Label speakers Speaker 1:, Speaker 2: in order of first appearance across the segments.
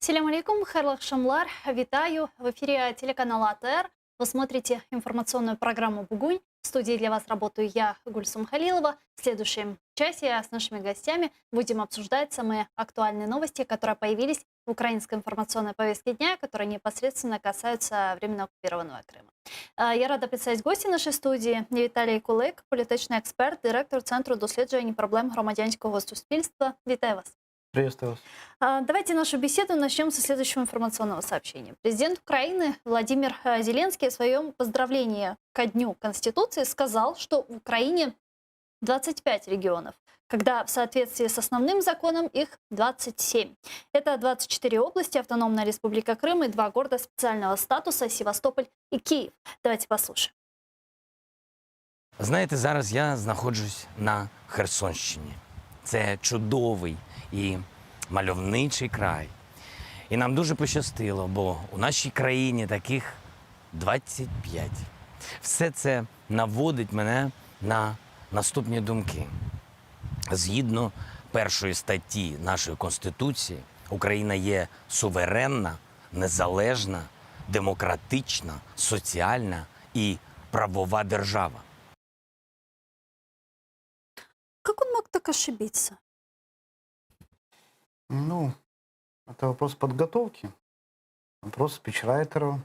Speaker 1: Селям алейкум, хайрлах шамлар, витаю. В эфире телеканала АТР. Вы смотрите информационную программу «Бугунь». В студии для вас работаю я, Гульсум Халилова. В следующем часе с нашими гостями будем обсуждать самые актуальные новости, которые появились в украинской информационной повестке дня, которые непосредственно касаются временно оккупированного Крыма. Я рада представить гості нашої студії. Віталій Кулик, політичний експерт, директор Центру досліджень і проблем громадянського суспільства. Вітаю вас.
Speaker 2: Приветствую вас.
Speaker 1: Давайте нашу беседу начнем со следующего информационного сообщения. Президент Украины Владимир Зеленский в своем поздравлении ко Дню Конституции сказал, что в Украине 25 регионов, когда в соответствии с основным законом их 27. Это 24 области, Автономная Республика Крым и 2 города специального статуса Севастополь и Киев. Давайте послушаем.
Speaker 3: Знаєте, зараз я знаходжусь на Херсонщині. Це чудовий і мальовничий край. І нам дуже пощастило, бо у нашій країні таких 25. Все це наводить мене на наступні думки. Згідно першої статті нашої Конституції, Україна є суверенна, незалежна, демократична, соціальна і правова держава.
Speaker 1: Как он мог так ошибиться?
Speaker 2: Ну, это вопрос подготовки, вопрос спичрайтеров.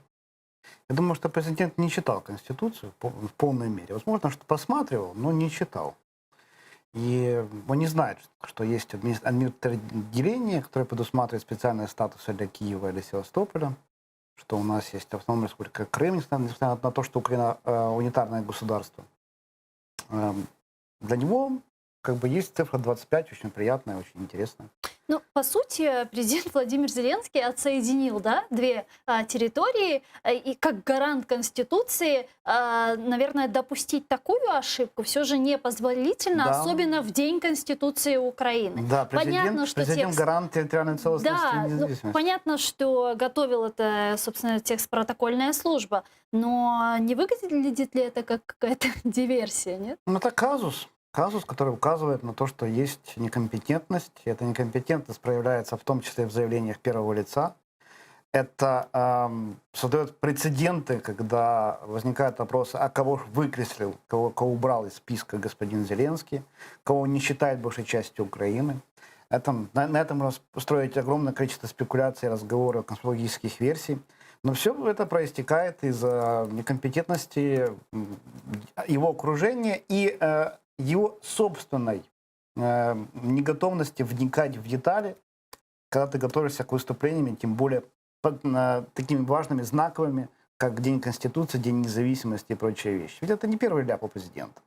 Speaker 2: Я думаю, что президент не читал Конституцию в полной мере. Возможно, что посматривал, но не читал. И он не знает, что есть администрирование, которое предусматривает специальные статусы для Киева или Севастополя, что у нас есть Автономная Республика Крым, несмотря на то, что Украина унитарное государство. Для него как бы есть цифра 25, очень приятная, очень интересная.
Speaker 1: Ну, по сути, президент Владимир Зеленский отсоединил, да, две территории, и как гарант Конституции, наверное, допустить такую ошибку все же непозволительно,
Speaker 2: Да.
Speaker 1: особенно в День Конституции Украины.
Speaker 2: Да,
Speaker 1: Понятно, что
Speaker 2: президент
Speaker 1: текст...
Speaker 2: гарант территориальной целостности
Speaker 1: Да,
Speaker 2: и независимости.
Speaker 1: понятно, что готовил это, собственно, текст-протокольная служба, но не выглядит ли это как какая-то диверсия, нет?
Speaker 2: Ну, это казус. Казус, который указывает на то, что есть некомпетентность. И эта некомпетентность проявляется в том числе в заявлениях первого лица. Это создает прецеденты, когда возникает вопрос, а кого ж выкреслил, кого убрал из списка господин Зеленский, кого он не считает большей частью Украины. На этом можно строить огромное количество спекуляций, разговоров, конспирологических версий. Но все это проистекает из некомпетентности его окружения и его собственной неготовности вникать в детали, когда ты готовишься к выступлениям, тем более такими важными, знаковыми, как День Конституции, День независимости и прочие вещи. Ведь это не первый ляп у президента.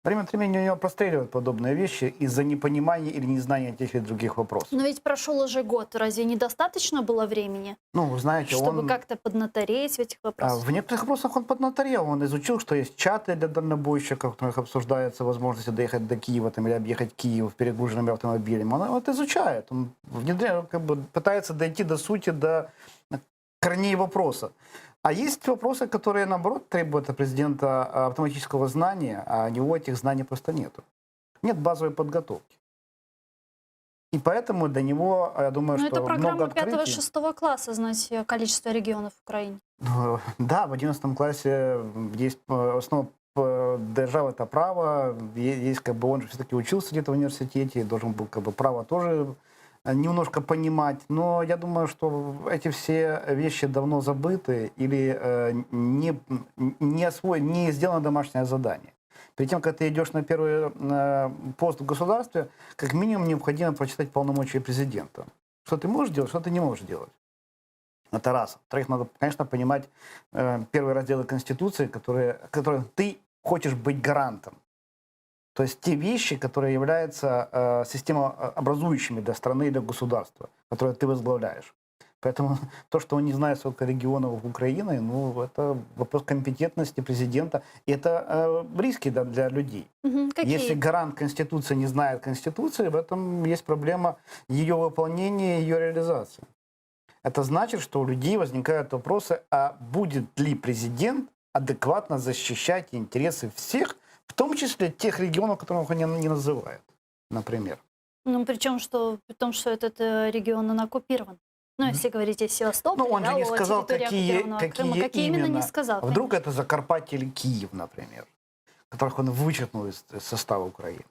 Speaker 2: Время от времени у него простреливают подобные вещи из-за непонимания или незнания тех или других вопросов.
Speaker 1: Но ведь прошел уже год, разве недостаточно было времени,
Speaker 2: Ну, вы знаете,
Speaker 1: чтобы как-то поднатореть в этих вопросах?
Speaker 2: В некоторых вопросах он поднаторел. Он изучил, что есть чаты для дальнобойщиков, в которых обсуждается возможность доехать до Киева или объехать Киев перегруженными автомобилями. Он вот изучает. Он внедряет, пытается дойти до сути, до корней вопроса. А есть вопросы, которые, наоборот, требуют от президента автоматического знания, а у него этих знаний просто нету. Нет базовой подготовки. И поэтому для него, я думаю,
Speaker 1: Ну,
Speaker 2: что
Speaker 1: это программа
Speaker 2: много открытий.
Speaker 1: 5-6 класса, знать количество регионов в Украине.
Speaker 2: Да, в 11 классе есть основа державы это право, есть как бы он же все-таки учился где-то в университете, должен был как бы право тоже немножко понимать, но я думаю, что эти все вещи давно забыты или не сделано домашнее задание. Перед тем, как ты идешь на первый пост в государстве, как минимум необходимо прочитать полномочия президента. Что ты можешь делать, что ты не можешь делать. Это раз. Во-вторых, надо, конечно, понимать первые разделы Конституции, которые ты хочешь быть гарантом. То есть те вещи, которые являются системообразующими для страны и для государства, которые ты возглавляешь. Поэтому то, что он не знает, сколько регионов Украины, ну, это вопрос компетентности президента. И это риски для людей.
Speaker 1: Какие?
Speaker 2: Если гарант Конституции не знает Конституции, в этом есть проблема ее выполнения и ее реализации. Это значит, что у людей возникают вопросы, а будет ли президент адекватно защищать интересы всех, в том числе тех регионов, которых он не называет, например.
Speaker 1: Ну, причем, что, при том, что этот регион, он оккупирован. Ну, если говорить о Севастополе,
Speaker 2: Ну, он же
Speaker 1: да,
Speaker 2: не
Speaker 1: о
Speaker 2: сказал,
Speaker 1: территории оккупированного Крыма, какие именно не сказал.
Speaker 2: А вдруг
Speaker 1: конечно.
Speaker 2: это Закарпатье или Киев, например, которых он вычеркнул из состава Украины.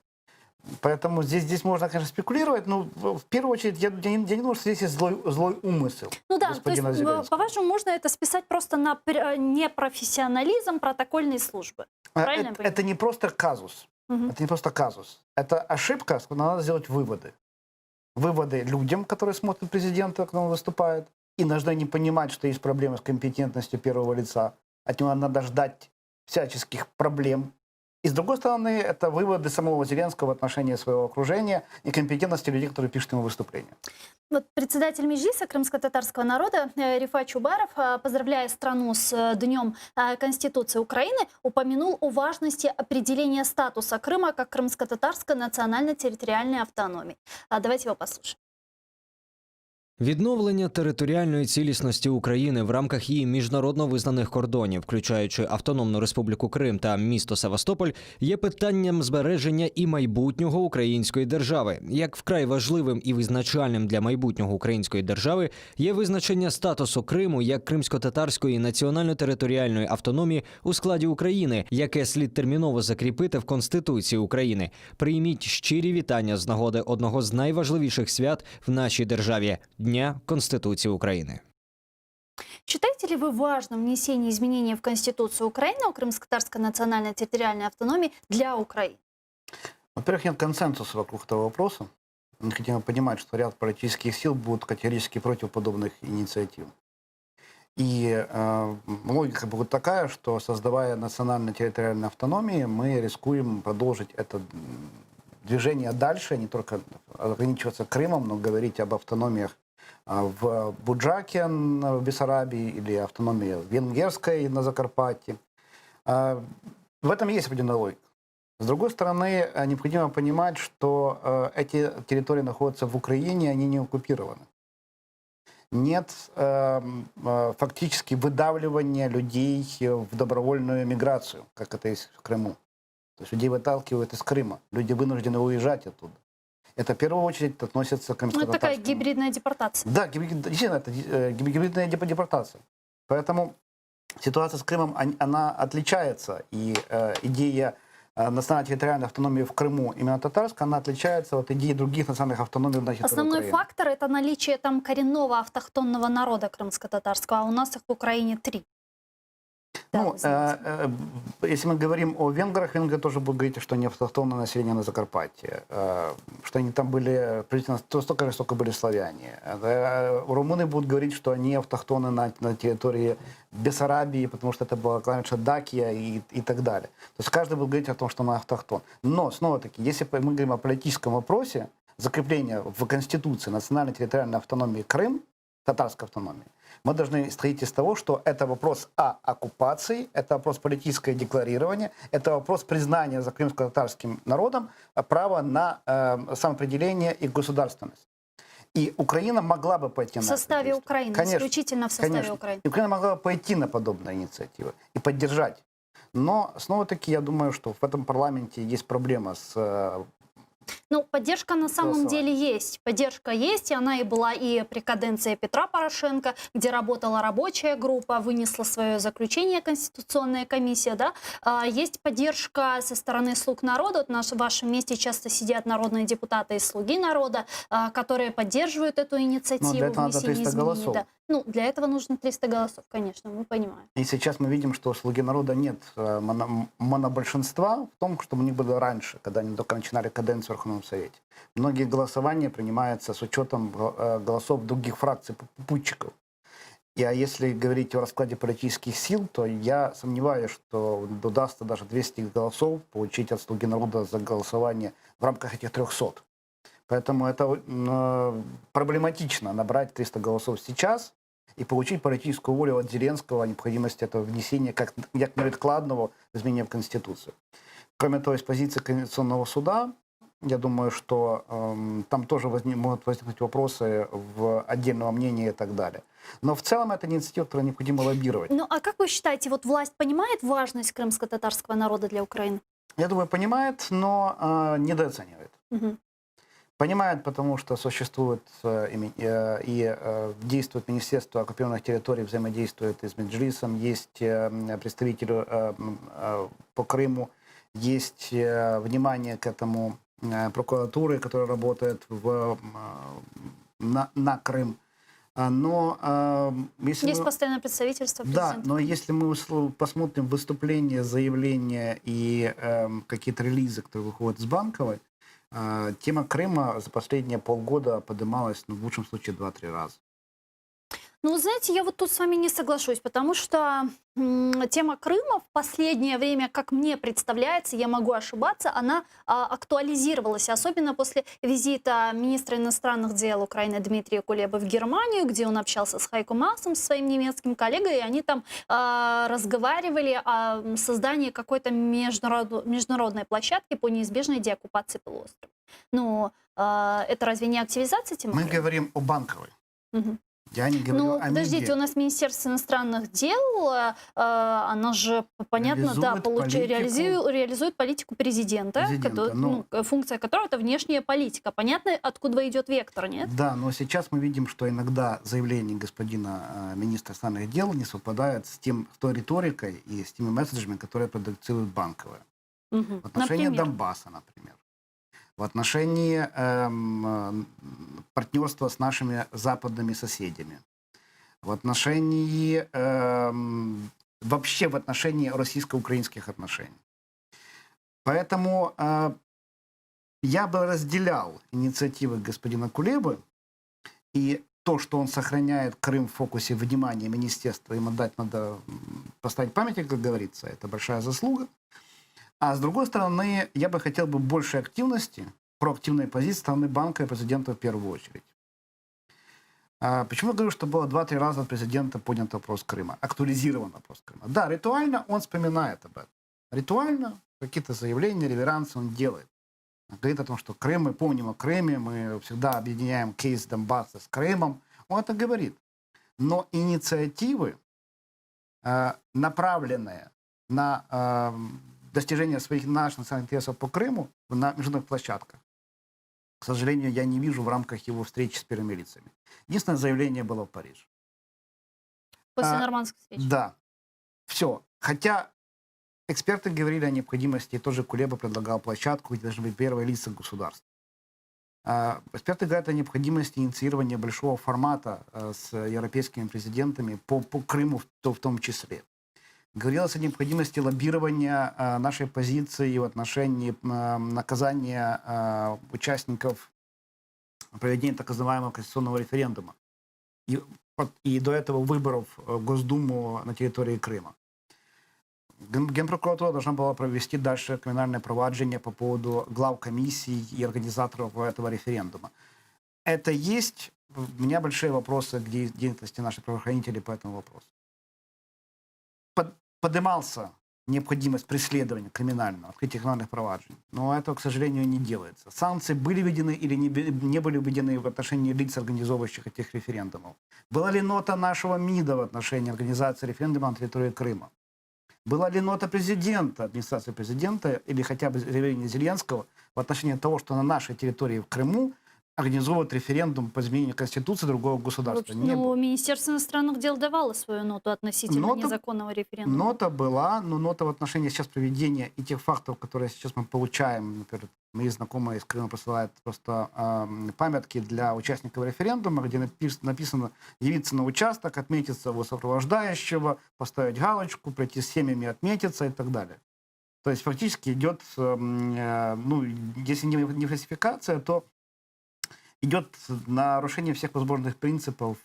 Speaker 2: Поэтому здесь можно, конечно, спекулировать, но в первую очередь я не думаю, что здесь есть злой умысел
Speaker 1: Ну да, то есть,
Speaker 2: господина Зеленского.
Speaker 1: по-вашему, можно это списать просто на непрофессионализм протокольной службы. Правильно я понимаю?
Speaker 2: Это не просто казус.
Speaker 1: Мгм.
Speaker 2: Это не просто казус. Это ошибка, с которой надо сделать выводы. Выводы людям, которые смотрят президента, когда он выступает, и должны не понимать, что есть проблемы с компетентностью первого лица. От него надо ждать всяческих проблем. И с другой стороны, это выводы самого Зеленского в отношении своего окружения и компетентности людей, которые пишут ему выступления.
Speaker 1: Вот председатель Меджлиса крымско-татарского народа Рифат Чубаров, поздравляя страну с Днем Конституции Украины, упомянул о важности определения статуса Крыма как крымско-татарской национально-территориальной автономии. Давайте его послушаем.
Speaker 4: Відновлення територіальної цілісності України в рамках її міжнародно визнаних кордонів, включаючи Автономну Республіку Крим та місто Севастополь, є питанням збереження і майбутнього української держави. Як вкрай важливим і визначальним для майбутнього української держави є визначення статусу Криму як кримсько-татарської національно-територіальної автономії у складі України, яке слід терміново закріпити в Конституції України. Прийміть щирі вітання з нагоди одного з найважливіших свят в нашій державі – Дня Конституции Украины.
Speaker 1: Считаете ли вы важным внесение изменений в Конституцию Украины о крымско-татарской национальной территориальной автономии для Украины?
Speaker 2: Во-первых, нет консенсуса вокруг этого вопроса. Необходимо понимать, что ряд политических сил будут категорически против подобных инициатив. И логика будет такая, что, создавая национально-территориальную автономию, мы рискуем продолжить это движение дальше, не только ограничиваться Крымом, но говорить об автономиях в Буджаке, в Бессарабии, или автономии венгерской на Закарпатье. В этом есть определенная логика. С другой стороны, необходимо понимать, что эти территории находятся в Украине, они не оккупированы. Нет фактически выдавливания людей в добровольную миграцию, как это есть в Крыму. То есть людей выталкивают из Крыма, люди вынуждены уезжать оттуда. Это в первую очередь относится к
Speaker 1: Ну, это такая
Speaker 2: крымско-татарскому.
Speaker 1: гибридная депортация.
Speaker 2: Да, действительно, это гибридная депортация. Поэтому ситуация с Крымом, она отличается. И идея национально-территориальной автономии в Крыму, именно татарская, она отличается от идеи других национальных автономий на территории
Speaker 1: Основной
Speaker 2: Украины.
Speaker 1: фактор – это наличие там коренного автохтонного народа крымско-татарского, а у нас их в Украине 3. Да,
Speaker 2: Ну,
Speaker 1: вы знаете.
Speaker 2: если мы говорим о венграх, венгры тоже будут говорить, что они автохтонное население на Закарпатье, что они там были, столько же, сколько были славяне. Румыны будут говорить, что они автохтоны на территории Бессарабии, потому что это была клавиша Дакия и так далее. То есть каждый будет говорить о том, что он автохтон. Но, снова-таки, если мы говорим о политическом вопросе, закрепление в Конституции национально-территориальной автономии Крым, татарской автономии, мы должны исходить из того, что это вопрос о оккупации, это вопрос политическое декларирование, это вопрос признания за крымско-татарским народом права на самоопределение и государственность. И Украина могла бы пойти
Speaker 1: В
Speaker 2: на
Speaker 1: составе
Speaker 2: это действие.
Speaker 1: Украины,
Speaker 2: Конечно,
Speaker 1: исключительно в составе
Speaker 2: конечно.
Speaker 1: Украины.
Speaker 2: И Украина могла бы пойти на подобные инициативы и поддержать. Но, снова-таки, я думаю, что в этом парламенте есть проблема с
Speaker 1: Ну, поддержка на самом деле есть. Поддержка есть, и она и была и при каденции Петра Порошенко, где работала рабочая группа, вынесла свое заключение Конституционная комиссия. Да? Есть поддержка со стороны слуг народа. Вот в вашем месте часто сидят народные депутаты и слуги народа, которые поддерживают эту инициативу.
Speaker 2: для этого надо
Speaker 1: внесения
Speaker 2: 300
Speaker 1: изменений,
Speaker 2: голосов.
Speaker 1: да. Ну, для этого нужно 300 голосов, конечно, мы понимаем.
Speaker 2: И сейчас мы видим, что у «Слуги народа» нет монобольшинства в том, что у них было раньше, когда они только начинали каденцию в Верховном Совете. Многие голосования принимаются с учетом голосов других фракций попутчиков. А если говорить о раскладе политических сил, то я сомневаюсь, что удастся даже 200 голосов получить от «Слуги народа» за голосование в рамках этих 300. Поэтому это проблематично набрать 300 голосов сейчас и получить политическую волю от Зеленского о необходимости этого внесения как невідкладного изменения в Конституцию. Кроме того, из позиции Конституционного суда, я думаю, что там тоже могут возникнуть вопросы в отдельного мнения и так далее. Но в целом это инициатива, которую необходимо лоббировать.
Speaker 1: Ну, а как вы считаете, вот власть понимает важность крымско-татарского народа для Украины?
Speaker 2: Я думаю, понимает, но недооценивает.
Speaker 1: Мгм.
Speaker 2: Понимают, потому что существует действует Министерство оккупированных территорий, взаимодействует и с Меджлисом, есть представители по Крыму, есть внимание к этому прокуратуры, которая работает на Крым. Но если
Speaker 1: Есть постоянное представительство президента.
Speaker 2: Да, но если мы посмотрим выступления, заявления и какие-то релизы, которые выходят с Банковой, тема Крыма за последние полгода поднималась, в лучшем случае, 2-3 раза.
Speaker 1: Ну, вы знаете, я вот тут с вами не соглашусь, потому что тема Крыма в последнее время, как мне представляется, я могу ошибаться, она актуализировалась, особенно после визита министра иностранных дел Украины Дмитрия Кулебы в Германию, где он общался с Хайко Маасом, своим немецким коллегой, и они там разговаривали о создании какой-то международной площадки по неизбежной деоккупации полуострова. Ну, это разве не активизация темы
Speaker 2: Мы
Speaker 1: Крыма?
Speaker 2: говорим о Банковой.
Speaker 1: Угу.
Speaker 2: Я не говорю
Speaker 1: Ну,
Speaker 2: о
Speaker 1: подождите,
Speaker 2: МИДе.
Speaker 1: у нас Министерство иностранных дел, оно же, понятно, реализует политику президента, функция которого это внешняя политика. Понятно, откуда идет вектор, нет?
Speaker 2: Да, но сейчас мы видим, что иногда заявления господина министра иностранных дел не совпадают с той риторикой и с теми месседжами, которые продуцирует Банковая.
Speaker 1: Угу.
Speaker 2: В отношении Донбасса, например. В отношении партнерства с нашими западными соседями, в отношении, вообще в отношении российско-украинских отношений. Поэтому я бы разделял инициативы господина Кулебы и то, что он сохраняет Крым в фокусе внимания министерства, ему надо поставить памятник, как говорится, это большая заслуга. А с другой стороны, я бы хотел больше активности, проактивной позиции стороны банка и президента в первую очередь. Почему я говорю, что было 2-3 раза от президента поднят вопрос Крыма, актуализирован вопрос Крыма? Да, ритуально он вспоминает об этом. Ритуально какие-то заявления, реверансы он делает. Говорит о том, что Крым, мы помним о Крыме, мы всегда объединяем кейс Донбасса с Крымом. Он это говорит. Но инициативы, направленные на достижение своих наших национальных интересов по Крыму на международных площадках, к сожалению, я не вижу в рамках его встречи с первыми лицами. Единственное заявление было в Париже.
Speaker 1: После нормандской встречи.
Speaker 2: Да. Все. Хотя эксперты говорили о необходимости, и тоже Кулеба предлагал площадку, где должны быть первые лица государства. Эксперты говорят о необходимости инициирования большого формата с европейскими президентами по Крыму в том числе. Говорилось о необходимости лоббирования нашей позиции в отношении наказания участников проведения так называемого конституционного референдума и до этого выборов в Госдуму на территории Крыма. Генпрокуратура должна была провести дальше криминальное проваджение по поводу глав комиссий и организаторов этого референдума. Это есть. У меня большие вопросы к деятельности наших правоохранителей по этому вопросу. Поднимался необходимость преследования криминального, открытия криминальных проваджений. Но этого, к сожалению, не делается. Санкции были введены или не были введены в отношении лиц, организовывающих этих референдумов. Была ли нота нашего МИДа в отношении организации референдума на территории Крыма? Была ли нота президента, администрации президента, или хотя бы заявление Зеленского в отношении того, что на нашей территории в Крыму организовывать референдум по изменению Конституции другого государства?
Speaker 1: Министерство иностранных дел давало свою ноту относительно незаконного референдума.
Speaker 2: Нота была, но нота в отношении сейчас проведения и тех фактов, которые сейчас мы получаем. Например, мои знакомые из Крыма присылают просто памятки для участников референдума, где написано явиться на участок, отметиться его сопровождающего, поставить галочку, прийти с семьями, отметиться и так далее. То есть фактически идет, если не фальсификация, то идет нарушение всех возможных принципов,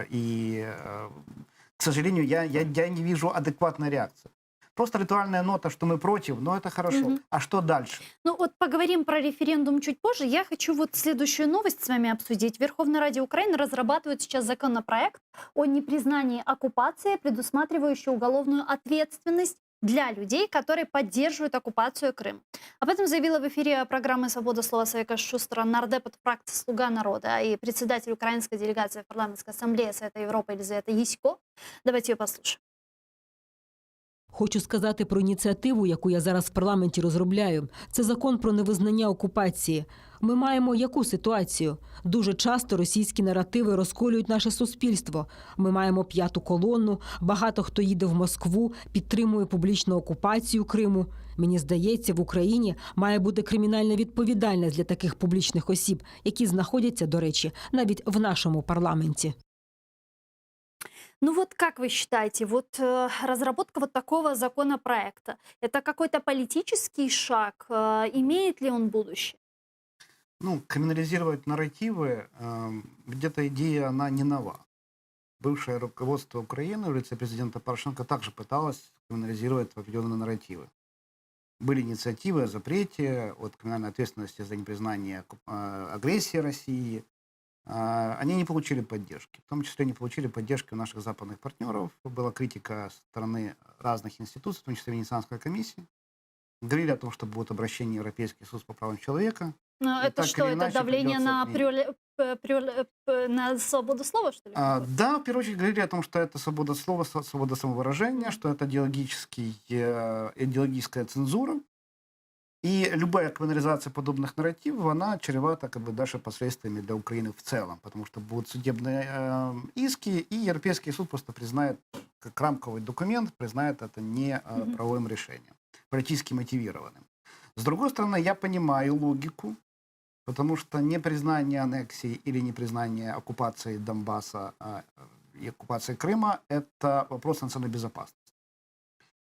Speaker 2: и, к сожалению, я не вижу адекватной реакции. Просто ритуальная нота, что мы против, но это хорошо. А что дальше?
Speaker 1: Ну вот поговорим про референдум чуть позже. Я хочу вот следующую новость с вами обсудить. Верховная Рада Украины разрабатывает сейчас законопроект о непризнании оккупации, предусматривающий уголовную ответственность для людей, которые поддерживают оккупацию Крыма. Об этом заявила в эфире программы «Свобода слова» Савика Шустера нардеп от фракции «Слуга народа» и председатель украинской делегации в парламентской ассамблее Совета Европы Елизавета Ясько. Давайте ее послушаем.
Speaker 5: Хочу сказати про ініціативу, яку я зараз в парламенті розробляю. Це закон про невизнання окупації. Ми маємо яку ситуацію? Дуже часто російські наративи розколюють наше суспільство. Ми маємо п'яту колонну, багато хто їде в Москву, підтримує публічну окупацію Криму. Мені здається, в Україні має бути кримінальна відповідальність для таких публічних осіб, які знаходяться, до речі, навіть в нашому парламенті.
Speaker 1: Ну вот как вы считаете, вот разработка вот такого законопроекта, это какой-то политический шаг, имеет ли он будущее?
Speaker 2: Ну, криминализировать нарративы, где-то идея, она не нова. Бывшее руководство Украины в лице президента Порошенко также пыталось криминализировать определенные нарративы. Были инициативы о запрете, от криминальной ответственности за непризнание агрессии России. Они не получили поддержки. В том числе не получили поддержки у наших западных партнеров. Была критика со стороны разных институций, в том числе Венецианской комиссии. Говорили о том, что будет обращение в Европейский суд по правам человека.
Speaker 1: Ну,
Speaker 2: И
Speaker 1: это
Speaker 2: так
Speaker 1: что,
Speaker 2: или
Speaker 1: это
Speaker 2: иначе
Speaker 1: давление на,
Speaker 2: придется
Speaker 1: на свободу слова, что ли?
Speaker 2: Да, в первую очередь говорили о том, что это свобода слова, свобода самовыражения, что это идеологическая цензура. И любая криминализация подобных нарративов, она чревата как бы дальше последствиями для Украины в целом, потому что будут судебные иски, и Европейский суд просто признает, как рамковый документ, признает это не правовым решением, политически мотивированным. С другой стороны, я понимаю логику, потому что непризнание аннексии или непризнание оккупации Донбасса и оккупации Крыма – это вопрос национальной безопасности.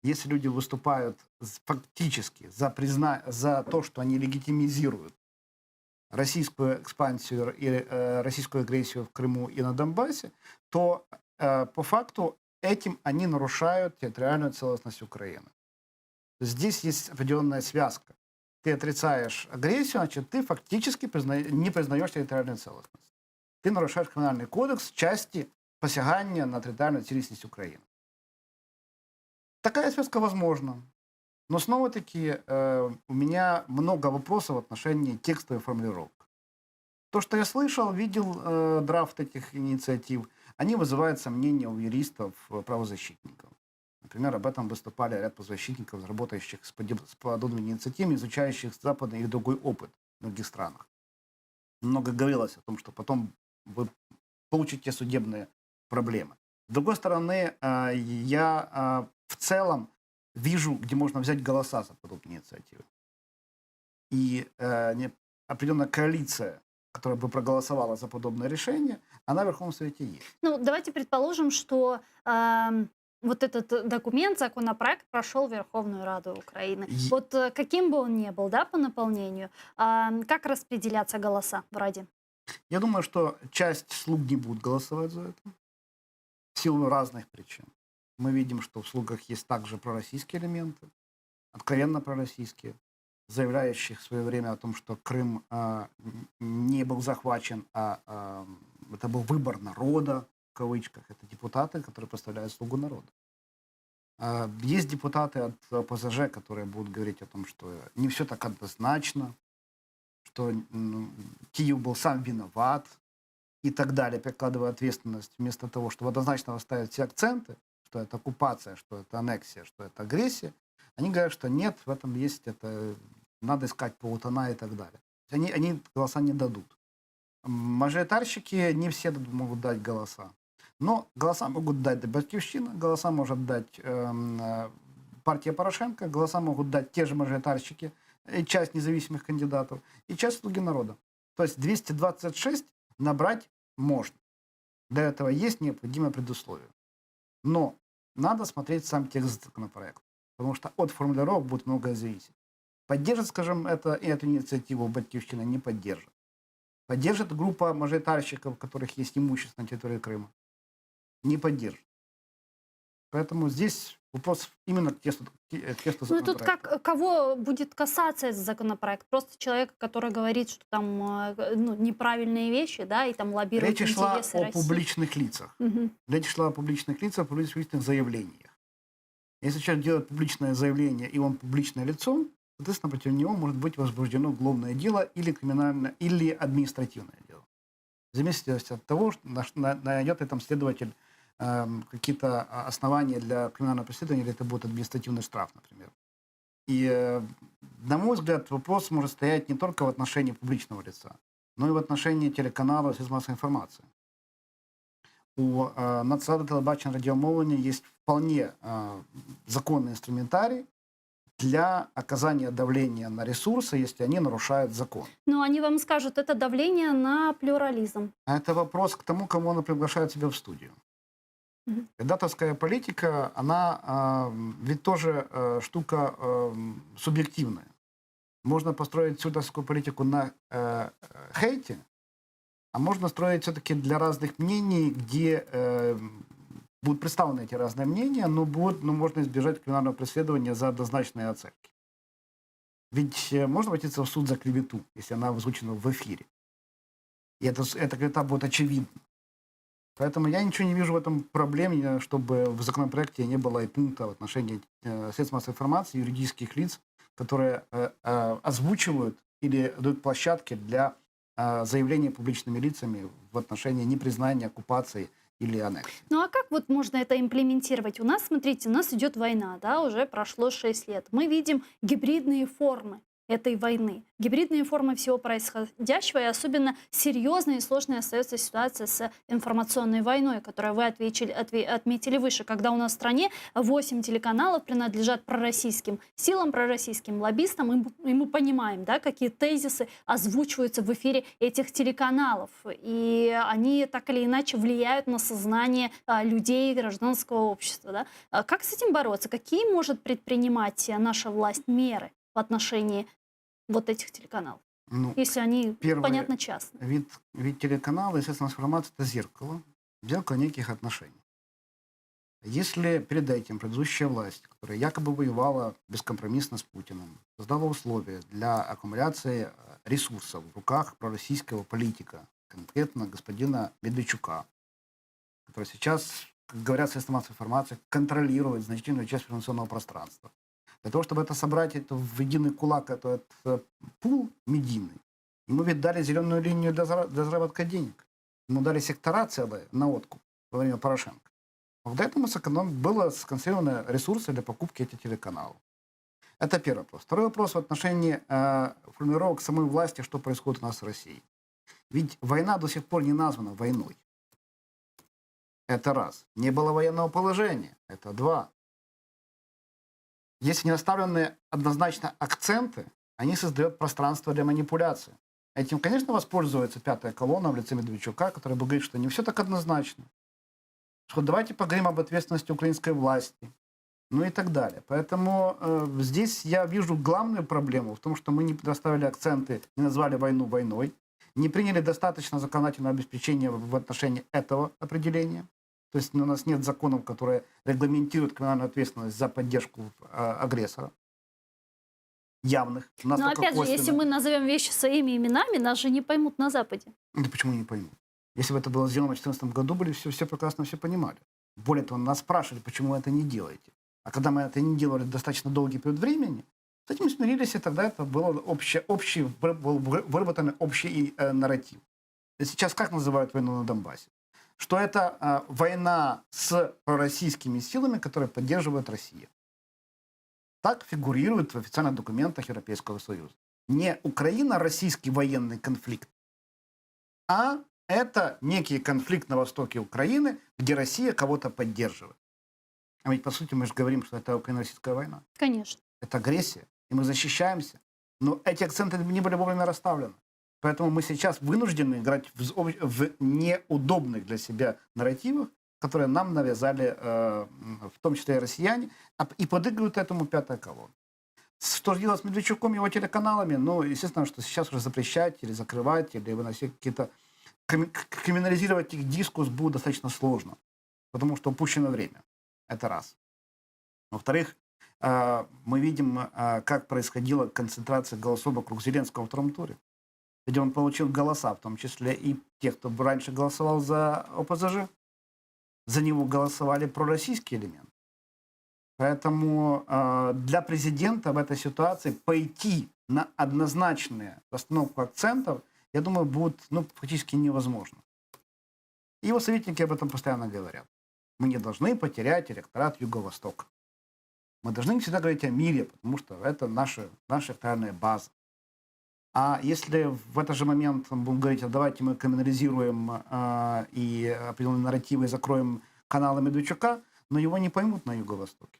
Speaker 2: Если люди выступают фактически за то, что они легитимизируют российскую экспансию и российскую агрессию в Крыму и на Донбассе, то по факту этим они нарушают территориальную целостность Украины. Здесь есть определенная связка. Ты отрицаешь агрессию, значит, ты фактически не признаешь территориальную целостность. Ты нарушаешь криминальный кодекс в части посягания на территориальную целостность Украины. Такая связка возможна. Но снова-таки у меня много вопросов в отношении текстовой формулировок. То, что я слышал, видел драфт этих инициатив, они вызывают сомнения у юристов, правозащитников. Например, об этом выступали ряд правозащитников, работающих с подобными инициативами, изучающих западный и другой опыт в других странах. Много говорилось о том, что потом вы получите судебные проблемы. С другой стороны, я в целом вижу, где можно взять голоса за подобные инициативы. И определенная коалиция, которая бы проголосовала за подобное решение, она в Верховном Совете есть.
Speaker 1: Ну, давайте предположим, что вот этот документ, законопроект прошел в Верховную Раду Украины. Вот каким бы он ни был, да, по наполнению, как распределяться голоса в Раде?
Speaker 2: Я думаю, что часть слуг не будут голосовать за это в силу разных причин. Мы видим, что в слугах есть также пророссийские элементы, откровенно пророссийские, заявляющих в свое время о том, что Крым не был захвачен, а это был выбор народа, в кавычках. Это депутаты, которые представляют слугу народа. Есть депутаты от ОПЗЖ, которые будут говорить о том, что не все так однозначно, что Киев был сам виноват и так далее, прикладывая ответственность, вместо того, чтобы однозначно расставить все акценты, что это оккупация, что это аннексия, что это агрессия, они говорят, что нет, в этом есть это, надо искать полутона и так далее. Они голоса не дадут. Мажоритарщики не все могут дать голоса. Но голоса могут дать Батьківщина, голоса может дать партия Порошенко, голоса могут дать те же мажоритарщики, часть независимых кандидатов и часть слуги народа. То есть 226 набрать можно. Для этого есть необходимое предусловие. Но надо смотреть сам текст законопроекта, потому что от формулировок будет многое зависеть. Поддержит, скажем, эту инициативу Батьківщина, не поддержит. Поддержит группа мажоритарщиков, у которых есть имущество на территории Крыма. Не поддержит. Поэтому здесь вопрос именно к тексту законопроекта.
Speaker 1: Ну и тут кого будет касаться этот законопроект? Просто человека, который говорит, что там неправильные вещи, да, и там лоббирует
Speaker 2: интересы России. Речь шла о публичных лицах.
Speaker 1: Угу.
Speaker 2: Речь шла о публичных лицах, о публичных заявлениях. Если человек делает публичное заявление, и он публичное лицо, соответственно, против него может быть возбуждено уголовное дело или криминальное, или административное дело. В зависимости от того, что найдет ли там следователь какие-то основания для криминального преследования, или это будет административный штраф, например. И, на мой взгляд, вопрос может стоять не только в отношении публичного лица, но и в отношении телеканалов и массовой информации. У Национального телебачення радиомовления есть вполне законный инструментарий для оказания давления на ресурсы, если они нарушают закон.
Speaker 1: Но они вам скажут, это давление на плюрализм.
Speaker 2: А это вопрос к тому, кому он приглашает себя в студию.
Speaker 1: Мгм.
Speaker 2: Редакторская политика, она ведь тоже штука субъективная. Можно построить всю редакторскую политику на хейте, а можно строить все-таки для разных мнений, где будут представлены эти разные мнения, но можно избежать криминального преследования за однозначные оценки. Ведь можно обратиться в суд за клевету, если она озвучена в эфире. И эта клевета будет очевидна. Поэтому я ничего не вижу в этом проблеме, чтобы в законопроекте не было и пункта в отношении средств массовой информации, юридических лиц, которые озвучивают или дают площадки для заявления публичными лицами в отношении непризнания оккупации или аннексии.
Speaker 1: Ну а как вот можно это имплементировать? У нас, смотрите, у нас идет война, да, уже прошло 6 лет. Мы видим гибридные формы этой войны, гибридные формы всего происходящего, и особенно серьезной и сложной остается ситуация с информационной войной, которую вы отметили выше, когда у нас в стране 8 телеканалов принадлежат пророссийским силам, пророссийским лоббистам, и мы понимаем, да, какие тезисы озвучиваются в эфире этих телеканалов, и они так или иначе влияют на сознание людей, гражданского общества. Да? Как с этим бороться? Какие может предпринимать наша власть меры в отношении вот этих телеканалов, если они, понятно, частные?
Speaker 2: Ведь телеканалы и средства информации – это зеркало неких отношений. Если перед этим предыдущая власть, которая якобы воевала бескомпромиссно с Путиным, создала условия для аккумуляции ресурсов в руках пророссийского политика, конкретно господина Медведчука, который сейчас, как говорят средства массовой информации, контролирует значительную часть информационного пространства. Для того, чтобы это собрать это в единый кулак, этот пул медийный, ему ведь дали зеленую линию для заработка денег. Ему дали сектора целые на откуп во время Порошенко. Благодаря этому было сконцентрированы ресурсы для покупки этих телеканалов. Это первый вопрос. Второй вопрос в отношении формулировок самой власти, что происходит у нас в России. Ведь война до сих пор не названа войной. Это раз. Не было военного положения. Это два. Если не расставлены однозначно акценты, они создают пространство для манипуляции. Этим, конечно, воспользуется пятая колонна в лице Медведчука, который будет говорить, что не все так однозначно. Что давайте поговорим об ответственности украинской власти. Ну и так далее. Поэтому здесь я вижу главную проблему в том, что мы не предоставили акценты, не назвали войну войной, не приняли достаточно законодательного обеспечения в отношении этого определения. То есть у нас нет законов, которые регламентируют криминальную ответственность за поддержку агрессора. Явных.
Speaker 1: Но опять же, если мы назовем вещи своими именами, нас же не поймут на Западе.
Speaker 2: Да почему не поймут? Если бы это было сделано в 2014 году, все прекрасно все понимали. Более того, нас спрашивали, почему вы это не делаете. А когда мы это не делали достаточно долгий период времени, с этим смирились, и тогда это был выработанный общий нарратив. И сейчас как называют войну на Донбассе? Что это война с пророссийскими силами, которые поддерживает Россия. Так фигурирует в официальных документах Европейского Союза. Не Украино-российский военный конфликт, а это некий конфликт на востоке Украины, где Россия кого-то поддерживает. А ведь, по сути, мы же говорим, что это украино-российская война.
Speaker 1: Конечно.
Speaker 2: Это агрессия, и мы защищаемся. Но эти акценты не были вовремя расставлены. Поэтому мы сейчас вынуждены играть в неудобных для себя нарративах, которые нам навязали, в том числе и россияне, и подыгрывают этому пятая колонна. Что же делать с Медведчуком и его телеканалами? Ну, естественно, что сейчас уже запрещать или закрывать, или выносить какие-то... Криминализировать их дискурс будет достаточно сложно, потому что упущено время. Это раз. Во-вторых, мы видим, как происходила концентрация голосов вокруг Зеленского во втором туре, где он получил голоса, в том числе и тех, кто раньше голосовал за ОПЗЖ. За него голосовали пророссийские элементы. Поэтому для президента в этой ситуации пойти на однозначную расстановку акцентов, я думаю, будет фактически невозможно. Его советники об этом постоянно говорят. Мы не должны потерять электорат Юго-Востока. Мы должны всегда говорить о мире, потому что это наша территориальная база. А если в этот же момент мы будем говорить, а давайте мы криминализируем и определенные нарративы закроем каналы Медведчука, но его не поймут на Юго-Востоке.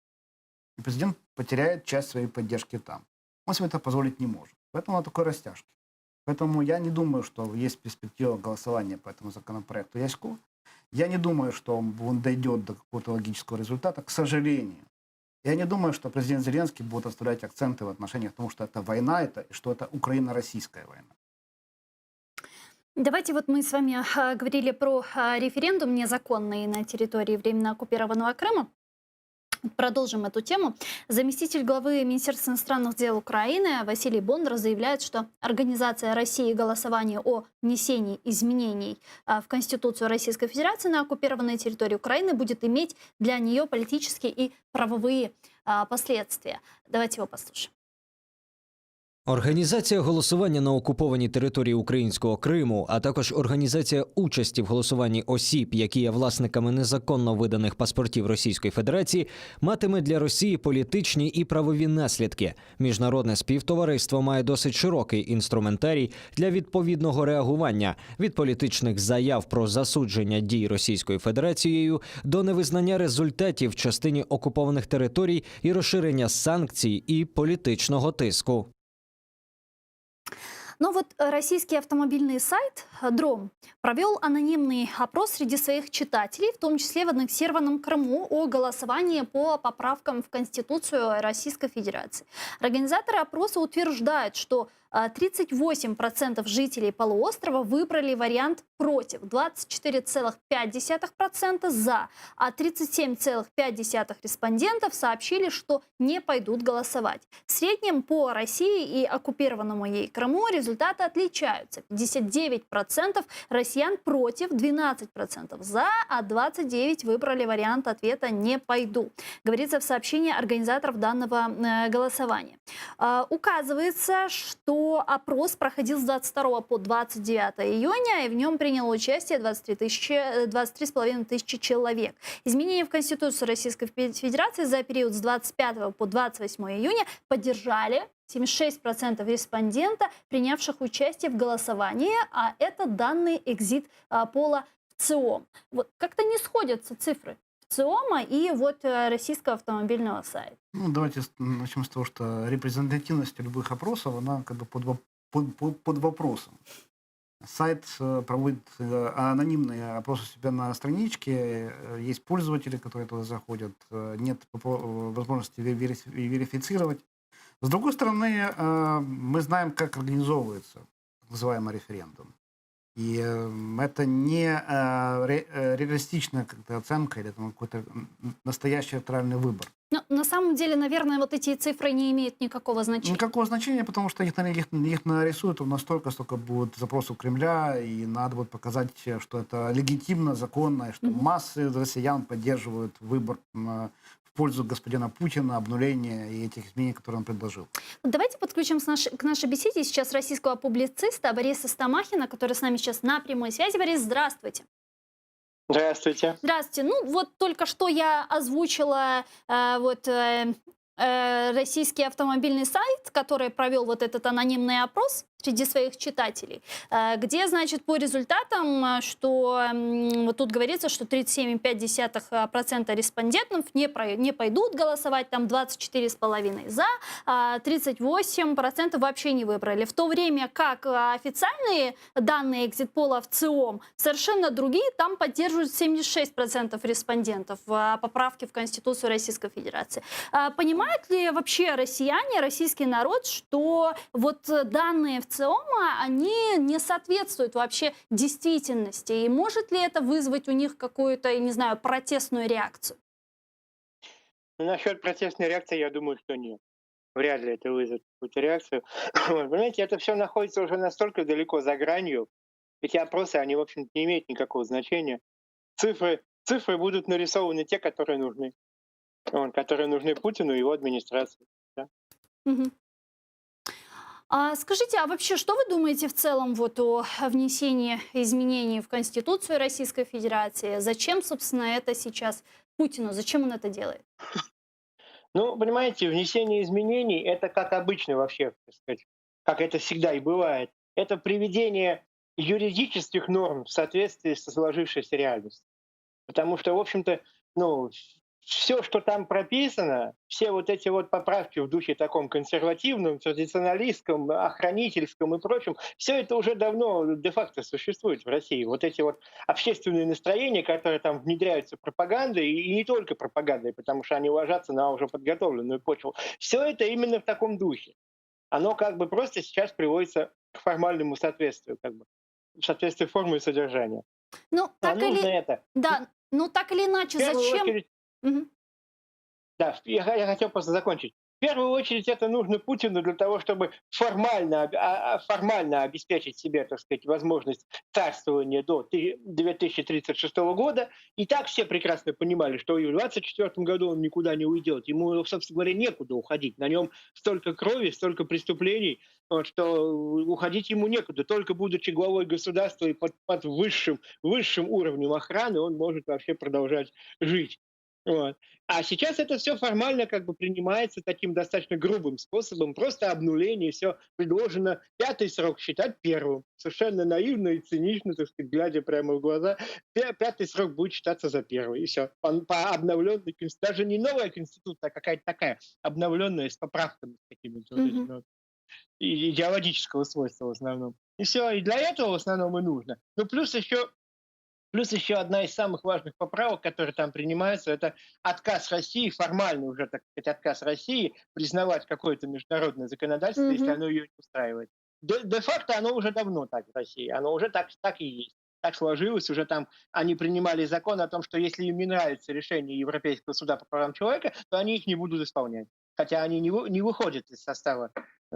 Speaker 2: И президент потеряет часть своей поддержки там. Он себе это позволить не может. Поэтому на такой растяжке. Поэтому я не думаю, что есть перспектива голосования по этому законопроекту Ясько. Я не думаю, что он дойдет до какого-то логического результата, к сожалению. Я не думаю, что президент Зеленский будет оставлять акценты в отношениях к тому, что это война, что это Украино-российская война.
Speaker 1: Давайте вот мы с вами говорили про референдум незаконный на территории временно оккупированного Крыма. Продолжим эту тему. Заместитель главы Министерства иностранных дел Украины Василий Бондар заявляет, что организация России голосования о внесении изменений в Конституцию Российской Федерации на оккупированной территории Украины будет иметь для нее политические и правовые последствия. Давайте его послушаем.
Speaker 4: Організація голосування на окупованій території українського Криму, а також організація участі в голосуванні осіб, які є власниками незаконно виданих паспортів Російської Федерації, матиме для Росії політичні і правові наслідки. Міжнародне співтовариство має досить широкий інструментарій для відповідного реагування – від політичних заяв про засудження дій Російською Федерацією до невизнання результатів в частині окупованих територій і розширення санкцій і політичного тиску.
Speaker 1: Но вот российский автомобильный сайт «Дром» провел анонимный опрос среди своих читателей, в том числе в аннексированном Крыму, о голосовании по поправкам в Конституцию Российской Федерации. Организаторы опроса утверждают, что 38% жителей полуострова выбрали вариант против, 24,5% за, а 37,5% респондентов сообщили, что не пойдут голосовать. В среднем по России и оккупированному ей Крыму результаты отличаются. 59% россиян против, 12% за, а 29% выбрали вариант ответа «не пойду», говорится в сообщении организаторов данного голосования. Указывается, что опрос проходил с 22 по 29 июня, и в нем приняло участие 23,5 тысячи человек. Изменения в Конституцию Российской Федерации за период с 25 по 28 июня поддержали 76% респондентов, принявших участие в голосовании, а это данные экзит-пола ВЦИОМ. Вот как-то не сходятся цифры ВЦИОМа и вот российского автомобильного сайта.
Speaker 2: Ну, давайте начнем с того, что репрезентативность любых опросов, она как бы под вопросом. Сайт проводит анонимные опросы себя на страничке, есть пользователи, которые туда заходят, нет возможности верифицировать. С другой стороны, мы знаем, как организовывается так называемый референдум. И это не реалистичная как-то оценка или там, какой-то настоящий электоральный выбор.
Speaker 1: Но на самом деле, наверное, вот эти цифры не имеют никакого значения.
Speaker 2: Никакого значения, потому что их нарисуют настолько, сколько будет запросов Кремля, и надо будет показать, что это легитимно, законно, и что массы россиян поддерживают выбор в пользу господина Путина, обнуления и этих изменений, которые он предложил.
Speaker 1: Давайте подключим к нашей беседе сейчас российского публициста Бориса Стамахина, который с нами сейчас на прямой связи. Борис, здравствуйте.
Speaker 6: Здравствуйте.
Speaker 1: Здравствуйте. Ну вот только что я озвучила российский автомобильный сайт, который провел вот этот анонимный опрос среди своих читателей, где, значит, по результатам, что вот тут говорится, что 37,5% респондентов не пойдут голосовать, там 24,5% за, 38% вообще не выбрали. В то время как официальные данные экзит-пола в ЦИОМ совершенно другие, там поддерживают 76% респондентов в поправке в Конституцию Российской Федерации. Понимают ли вообще россияне, российский народ, что вот данные в ЦИОМа, они не соответствуют вообще действительности? И может ли это вызвать у них какую-то, я не знаю, протестную реакцию?
Speaker 6: Ну, насчет протестной реакции, я думаю, что нет. Вряд ли это вызовет какую-то реакцию. Понимаете, это все находится уже настолько далеко за гранью. Эти опросы, они, в общем-то, не имеют никакого значения. Цифры будут нарисованы те, которые нужны. Которые нужны Путину и его администрации. Да?
Speaker 1: Угу. Скажите, а вообще, что вы думаете в целом вот о внесении изменений в Конституцию Российской Федерации? Зачем, собственно, это сейчас Путину? Зачем он это делает?
Speaker 6: Ну, понимаете, внесение изменений — это как обычно вообще, так сказать, как это всегда и бывает. Это приведение юридических норм в соответствии со сложившейся реальностью. Потому что, в общем-то, ну, все, что там прописано, все вот эти вот поправки в духе таком консервативном, традиционалистском, охранительском и прочем, все это уже давно де-факто существует в России. Вот эти вот общественные настроения, которые там внедряются пропагандой, и не только пропагандой, потому что они ложатся на уже подготовленную почву, все это именно в таком духе. Оно как бы просто сейчас приводится к формальному соответствию, как бы, в соответствии формы и содержания.
Speaker 1: Ну,
Speaker 6: А
Speaker 1: так
Speaker 6: нужно
Speaker 1: или...
Speaker 6: это.
Speaker 1: Да, ну так или
Speaker 6: В
Speaker 1: иначе,
Speaker 6: первую
Speaker 1: зачем?
Speaker 6: очередь,
Speaker 1: Мгм.
Speaker 6: да, я хотел просто закончить. В первую очередь это нужно Путину для того, чтобы формально обеспечить себе, так сказать, возможность царствования до 2036 года. И так все прекрасно понимали, что и в 2024 году он никуда не уйдет. Ему, собственно говоря, некуда уходить. На нем столько крови, столько преступлений, вот, что уходить ему некуда. Только будучи главой государства и под высшим уровнем охраны, он может вообще продолжать жить. Вот. А сейчас это все формально как бы принимается таким достаточно грубым способом, просто обнуление, все предложено пятый срок считать первым. Совершенно наивно и цинично, так сказать, глядя прямо в глаза, пятый срок будет считаться за первый, и все. По обновленной конституции, даже не новая конституция, а какая-то такая обновленная с поправками с какими-то вот
Speaker 1: Мгм.
Speaker 6: этими вот, идеологического свойства в основном. И все, и для этого в основном и нужно. Ну, плюс еще одна из самых важных поправок, которые там принимаются, это отказ России, формальный уже, так сказать, отказ России признавать какое-то международное законодательство, если
Speaker 1: Мгм.
Speaker 6: оно ее не устраивает. Де-факто оно уже давно так в России, оно уже так и есть. Так сложилось, уже там они принимали закон о том, что если им не нравится решение Европейского суда по правам человека, то они их не будут исполнять. Хотя они не выходят из состава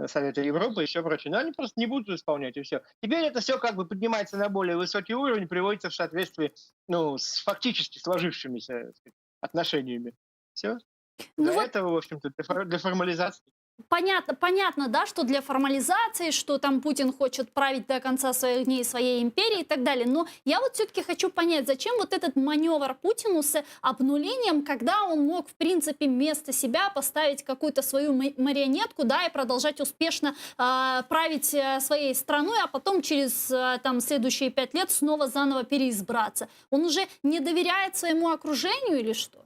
Speaker 6: Совета Европы и все прочее. Но они просто не будут исполнять, и все. Теперь это все как бы поднимается на более высокий уровень, приводится в соответствии, ну, с фактически сложившимися, так сказать, отношениями. Все.
Speaker 1: Ну
Speaker 6: Для
Speaker 1: вот
Speaker 6: этого, в общем-то, для формализации.
Speaker 1: понятно, да, что для формализации, что там Путин хочет править до конца своих дней своей империи и так далее. Но я вот все-таки хочу понять, зачем вот этот маневр Путину с обнулением, когда он мог, в принципе, вместо себя поставить какую-то свою марионетку, да, и продолжать успешно править своей страной, а потом через там следующие 5 лет снова заново переизбраться. Он уже не доверяет своему окружению или что?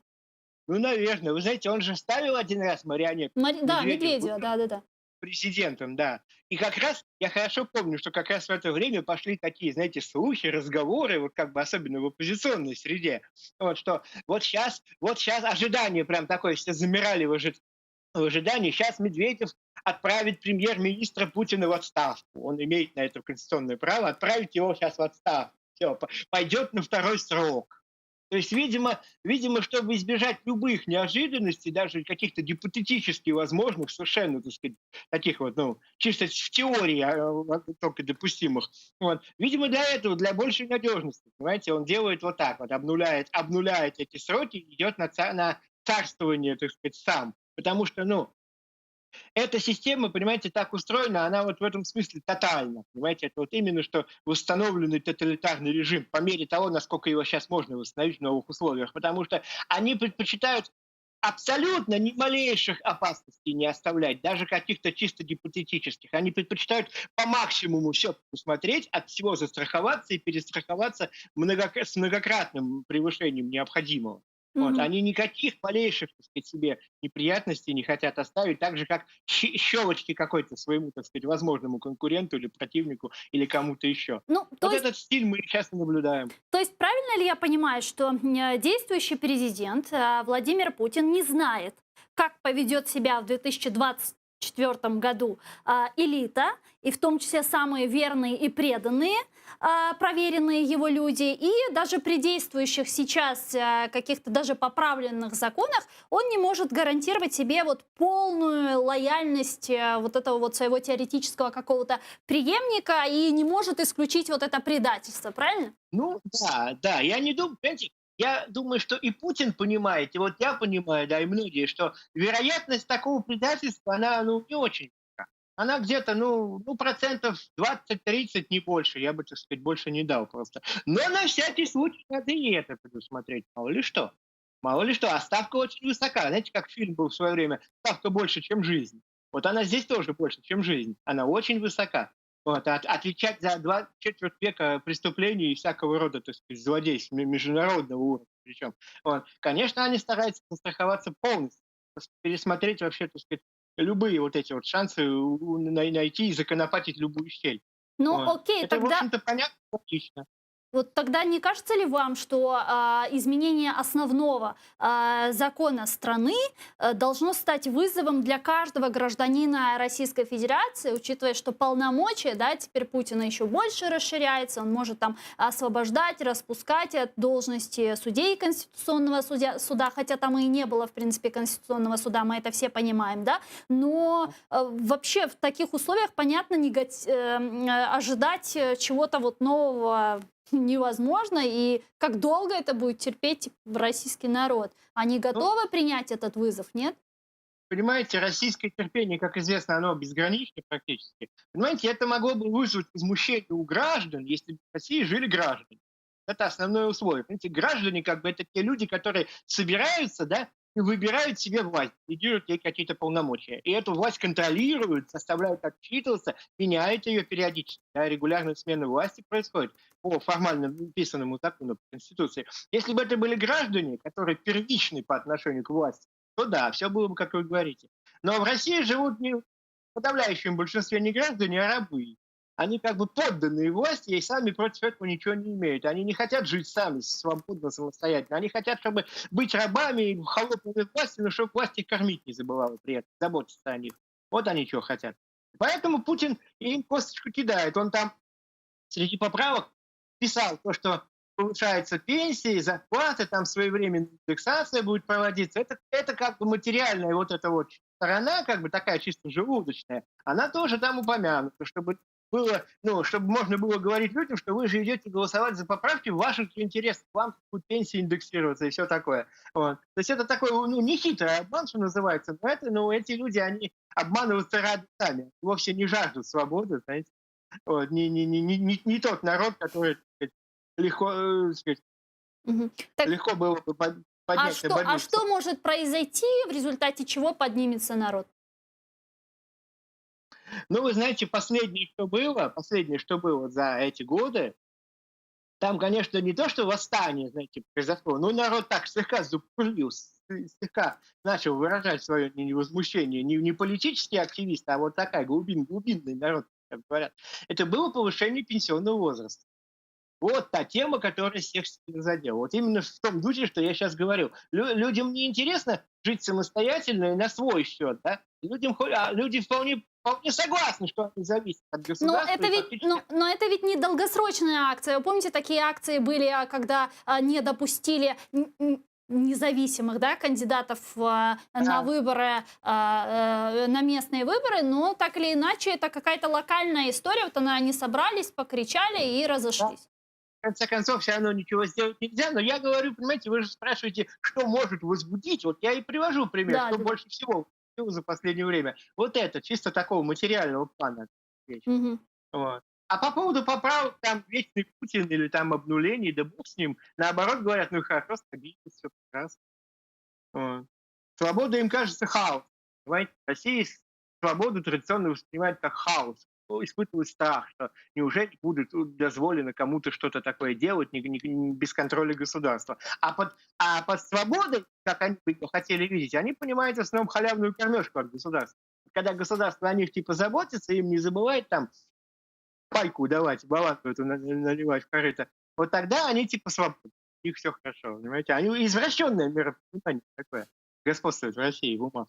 Speaker 6: Ну, наверное. Вы знаете, он же ставил один раз марионетку.
Speaker 1: Да,
Speaker 6: Медведев был
Speaker 1: Медведева, да.
Speaker 6: президентом, да. И как раз, я хорошо помню, что как раз в это время пошли такие, знаете, слухи, разговоры, вот как бы особенно в оппозиционной среде, вот что вот сейчас ожидание прям такое, все замирали в ожидании, сейчас Медведев отправит премьер-министра Путина в отставку. Он имеет на это конституционное право отправить его сейчас в отставку. Все, пойдет на второй срок. То есть, видимо, чтобы избежать любых неожиданностей, даже каких-то гипотетически возможных, совершенно, так сказать, таких вот, ну, чисто в теории только допустимых, вот, видимо, для этого, для большей надежности, понимаете, он делает вот так вот, обнуляет эти сроки, идет на царствование, так сказать, сам. Потому что, ну, эта система, понимаете, так устроена, она вот в этом смысле тотальна. Понимаете, это вот именно что восстановленный тоталитарный режим по мере того, насколько его сейчас можно восстановить в новых условиях. Потому что они предпочитают абсолютно ни малейших опасностей не оставлять, даже каких-то чисто гипотетических. Они предпочитают по максимуму все посмотреть, от всего застраховаться и перестраховаться с многократным превышением необходимого. Вот.
Speaker 1: Мгм.
Speaker 6: Они никаких малейших, так сказать, себе неприятностей не хотят оставить, так же, как щелочки какой-то своему, так сказать, возможному конкуренту или противнику или кому-то еще.
Speaker 1: Ну, то
Speaker 6: Вот
Speaker 1: есть
Speaker 6: этот стиль мы часто наблюдаем.
Speaker 1: То есть правильно ли я понимаю, что действующий президент Владимир Путин не знает, как поведет себя в 2024 году элита, и в том числе самые верные и преданные, проверенные его люди, и даже при действующих сейчас каких-то даже поправленных законах он не может гарантировать себе вот полную лояльность вот этого вот своего теоретического какого-то преемника и не может исключить вот это предательство, правильно?
Speaker 6: Ну, да, я не думаю, понимаете, я думаю, что и Путин понимает, и вот я понимаю, да, и многие, что вероятность такого предательства, она, ну, не очень велика. Она где-то, процентов 20-30, не больше, я бы, так сказать, больше не дал просто. Но на всякий случай надо и это предусмотреть, мало ли что. Мало ли что, а ставка очень высока. Знаете, как фильм был в свое время «Ставка больше, чем жизнь». Вот она здесь тоже больше, чем жизнь. Она очень высока. Вот, отвечать за четверть века преступлений и всякого рода, так сказать, злодейств международного уровня причем. Вот. Конечно, они стараются застраховаться полностью, пересмотреть вообще, так сказать, любые вот эти вот шансы найти и законопатить любую щель.
Speaker 1: Ну,
Speaker 6: Вот.
Speaker 1: окей,
Speaker 6: Это, в
Speaker 1: тогда
Speaker 6: общем-то, понятно, логично.
Speaker 1: вот тогда не кажется ли вам, что изменение основного закона страны должно стать вызовом для каждого гражданина Российской Федерации, учитывая, что полномочия, да, теперь Путина еще больше расширяется, он может там освобождать, распускать от должности судей Конституционного суда, хотя там и не было, в принципе, Конституционного суда, мы это все понимаем, да, но вообще в таких условиях, понятно, ожидать чего-то вот нового невозможно, и как долго это будет терпеть российский народ? Они готовы принять этот вызов, нет?
Speaker 6: Понимаете, российское терпение, как известно, оно безгранично практически. Понимаете, это могло бы вызвать возмущение у граждан, если бы в России жили граждане. Это основное условие. Понимаете, граждане, как бы, это те люди, которые собираются, да, и выбирают себе власть, делегируют ей какие-то полномочия. И эту власть контролируют, заставляют отчитываться, меняют ее периодически. Да, регулярная смена власти происходит по формально написанному закону, по Конституции. Если бы это были граждане, которые первичны по отношению к власти, то да, все было бы, как вы говорите. Но в России живут в подавляющем большинстве не граждане, а рабы. Они как бы подданные власти и сами против этого ничего не имеют. Они не хотят жить сами, свободно, самостоятельно. Они хотят, чтобы быть рабами в холопной власти, но чтобы власть их кормить не забывала при этом, заботиться о них. Вот они чего хотят. Поэтому Путин им косточку кидает. Он там среди поправок писал то, что повышаются пенсии, зарплаты, там своевременная индексация будет проводиться. Это как бы материальная вот эта вот сторона, как бы такая чисто желудочная, она тоже там упомянута, чтобы было, ну, чтобы можно было говорить людям, что вы же идете голосовать за поправки в ваших интересах, вам будут пенсии индексироваться и все такое. Вот. То есть это такой, ну, нехитрый обман, что называется, но это, ну, эти люди, они обманываются ради сами, вовсе не жаждут свободы, знаете. Вот. Не тот народ, который, так сказать, легко, сказать,
Speaker 1: Так,
Speaker 6: легко было бы поднять
Speaker 1: а что может произойти, в результате чего поднимется народ?
Speaker 6: Ну, вы знаете, последнее, что было за эти годы, там, конечно, не то, что восстание, знаете, произошло, но народ так слегка запурлил, слегка начал выражать свое возмущение. Не политические активисты, а вот такая глубинный народ, как говорят. Это было повышение пенсионного возраста. Вот та тема, которая всех задела. Вот именно в том духе, что я сейчас говорю. Людям не интересно жить самостоятельно и на свой счет, да? Люди вполне согласны, что они зависят от государства.
Speaker 1: Но это ведь не долгосрочная акция. Вы помните, такие акции были, когда не допустили независимых, да, кандидатов на выборы, на местные выборы, но так или иначе это какая-то локальная история. Вот они собрались, покричали и разошлись.
Speaker 6: В конце концов, все равно ничего сделать нельзя. Но я говорю, понимаете, вы же спрашиваете, что может возбудить. Вот я и привожу пример,
Speaker 1: Да,
Speaker 6: что больше всего за последнее время. Вот это, чисто такого материального плана.
Speaker 1: Мгм.
Speaker 6: Вот. А по поводу поправок, там, вечный Путин или там обнулений, да бог с ним, наоборот говорят, ну хорошо, стабильность, все прекрасно. Вот. Свобода им кажется хаос. Понимаете, Россия свободу традиционно воспринимает как хаос. Испытывают страх, что неужели будет дозволено кому-то что-то такое делать без контроля государства. А под свободой, как они хотели видеть, они понимают в основном халявную кормежку от государства. Когда государство о них типа заботится, им не забывает там пайку давать, баланку эту наливать в корыто, вот тогда они типа свободны. Их все хорошо, понимаете? Они извращенное миропонимание такое господствует в России в умах.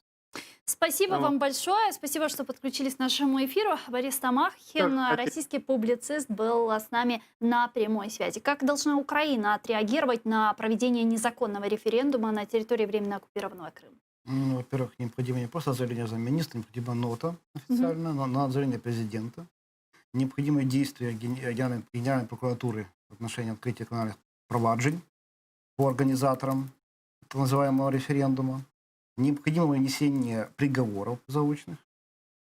Speaker 1: Спасибо вам большое. Спасибо, что подключились к нашему эфиру. Борис Тамахин, российский публицист, был с нами на прямой связи. Как должна Украина отреагировать на проведение незаконного референдума на территории временно оккупированного Крыма?
Speaker 2: Ну, во-первых, необходимо не просто заявление замминистра, необходимо нота официально, но заявление президента. Необходимые действия Генеральной прокуратуры в отношении открытия криминальных проваджень по организаторам так называемого референдума. Необходимо вынесение приговоров заочных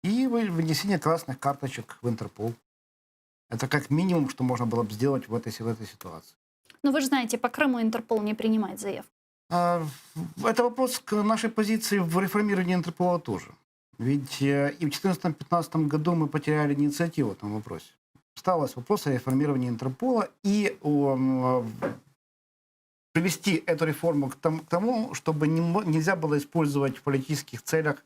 Speaker 2: и вынесение красных карточек в Интерпол. Это как минимум, что можно было бы сделать в этой ситуации.
Speaker 1: Но вы же знаете, по Крыму Интерпол не принимает заявку.
Speaker 2: Это вопрос к нашей позиции в реформировании Интерпола тоже. Ведь и в 2014-2015 году мы потеряли инициативу в этом вопросе. Ставился вопрос о реформировании Интерпола и привести эту реформу к тому, чтобы нельзя было использовать в политических целях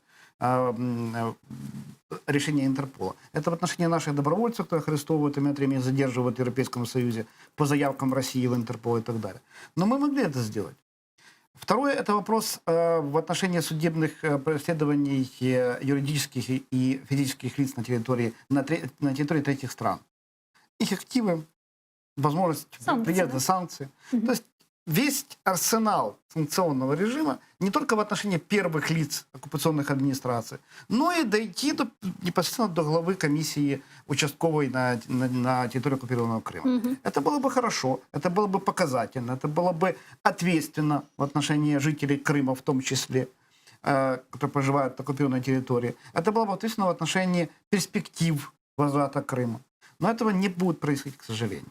Speaker 2: решения Интерпола. Это в отношении наших добровольцев, которые арестовывают и время задерживают в Европейском Союзе по заявкам России в Интерпол и так далее. Но мы могли это сделать. Второе – это вопрос в отношении судебных преследований юридических и физических лиц на территории третьих стран. Их активы, возможность приезда санкций. То есть весь арсенал санкционного режима не только в отношении первых лиц оккупационных администраций, но и дойти непосредственно до главы комиссии участковой на территории оккупированного Крыма. Это было бы хорошо, это было бы показательно, это было бы ответственно в отношении жителей Крыма в том числе, которые проживают на оккупированной территории. Это было бы ответственно в отношении перспектив возврата Крыма. Но этого не будет происходить, к сожалению.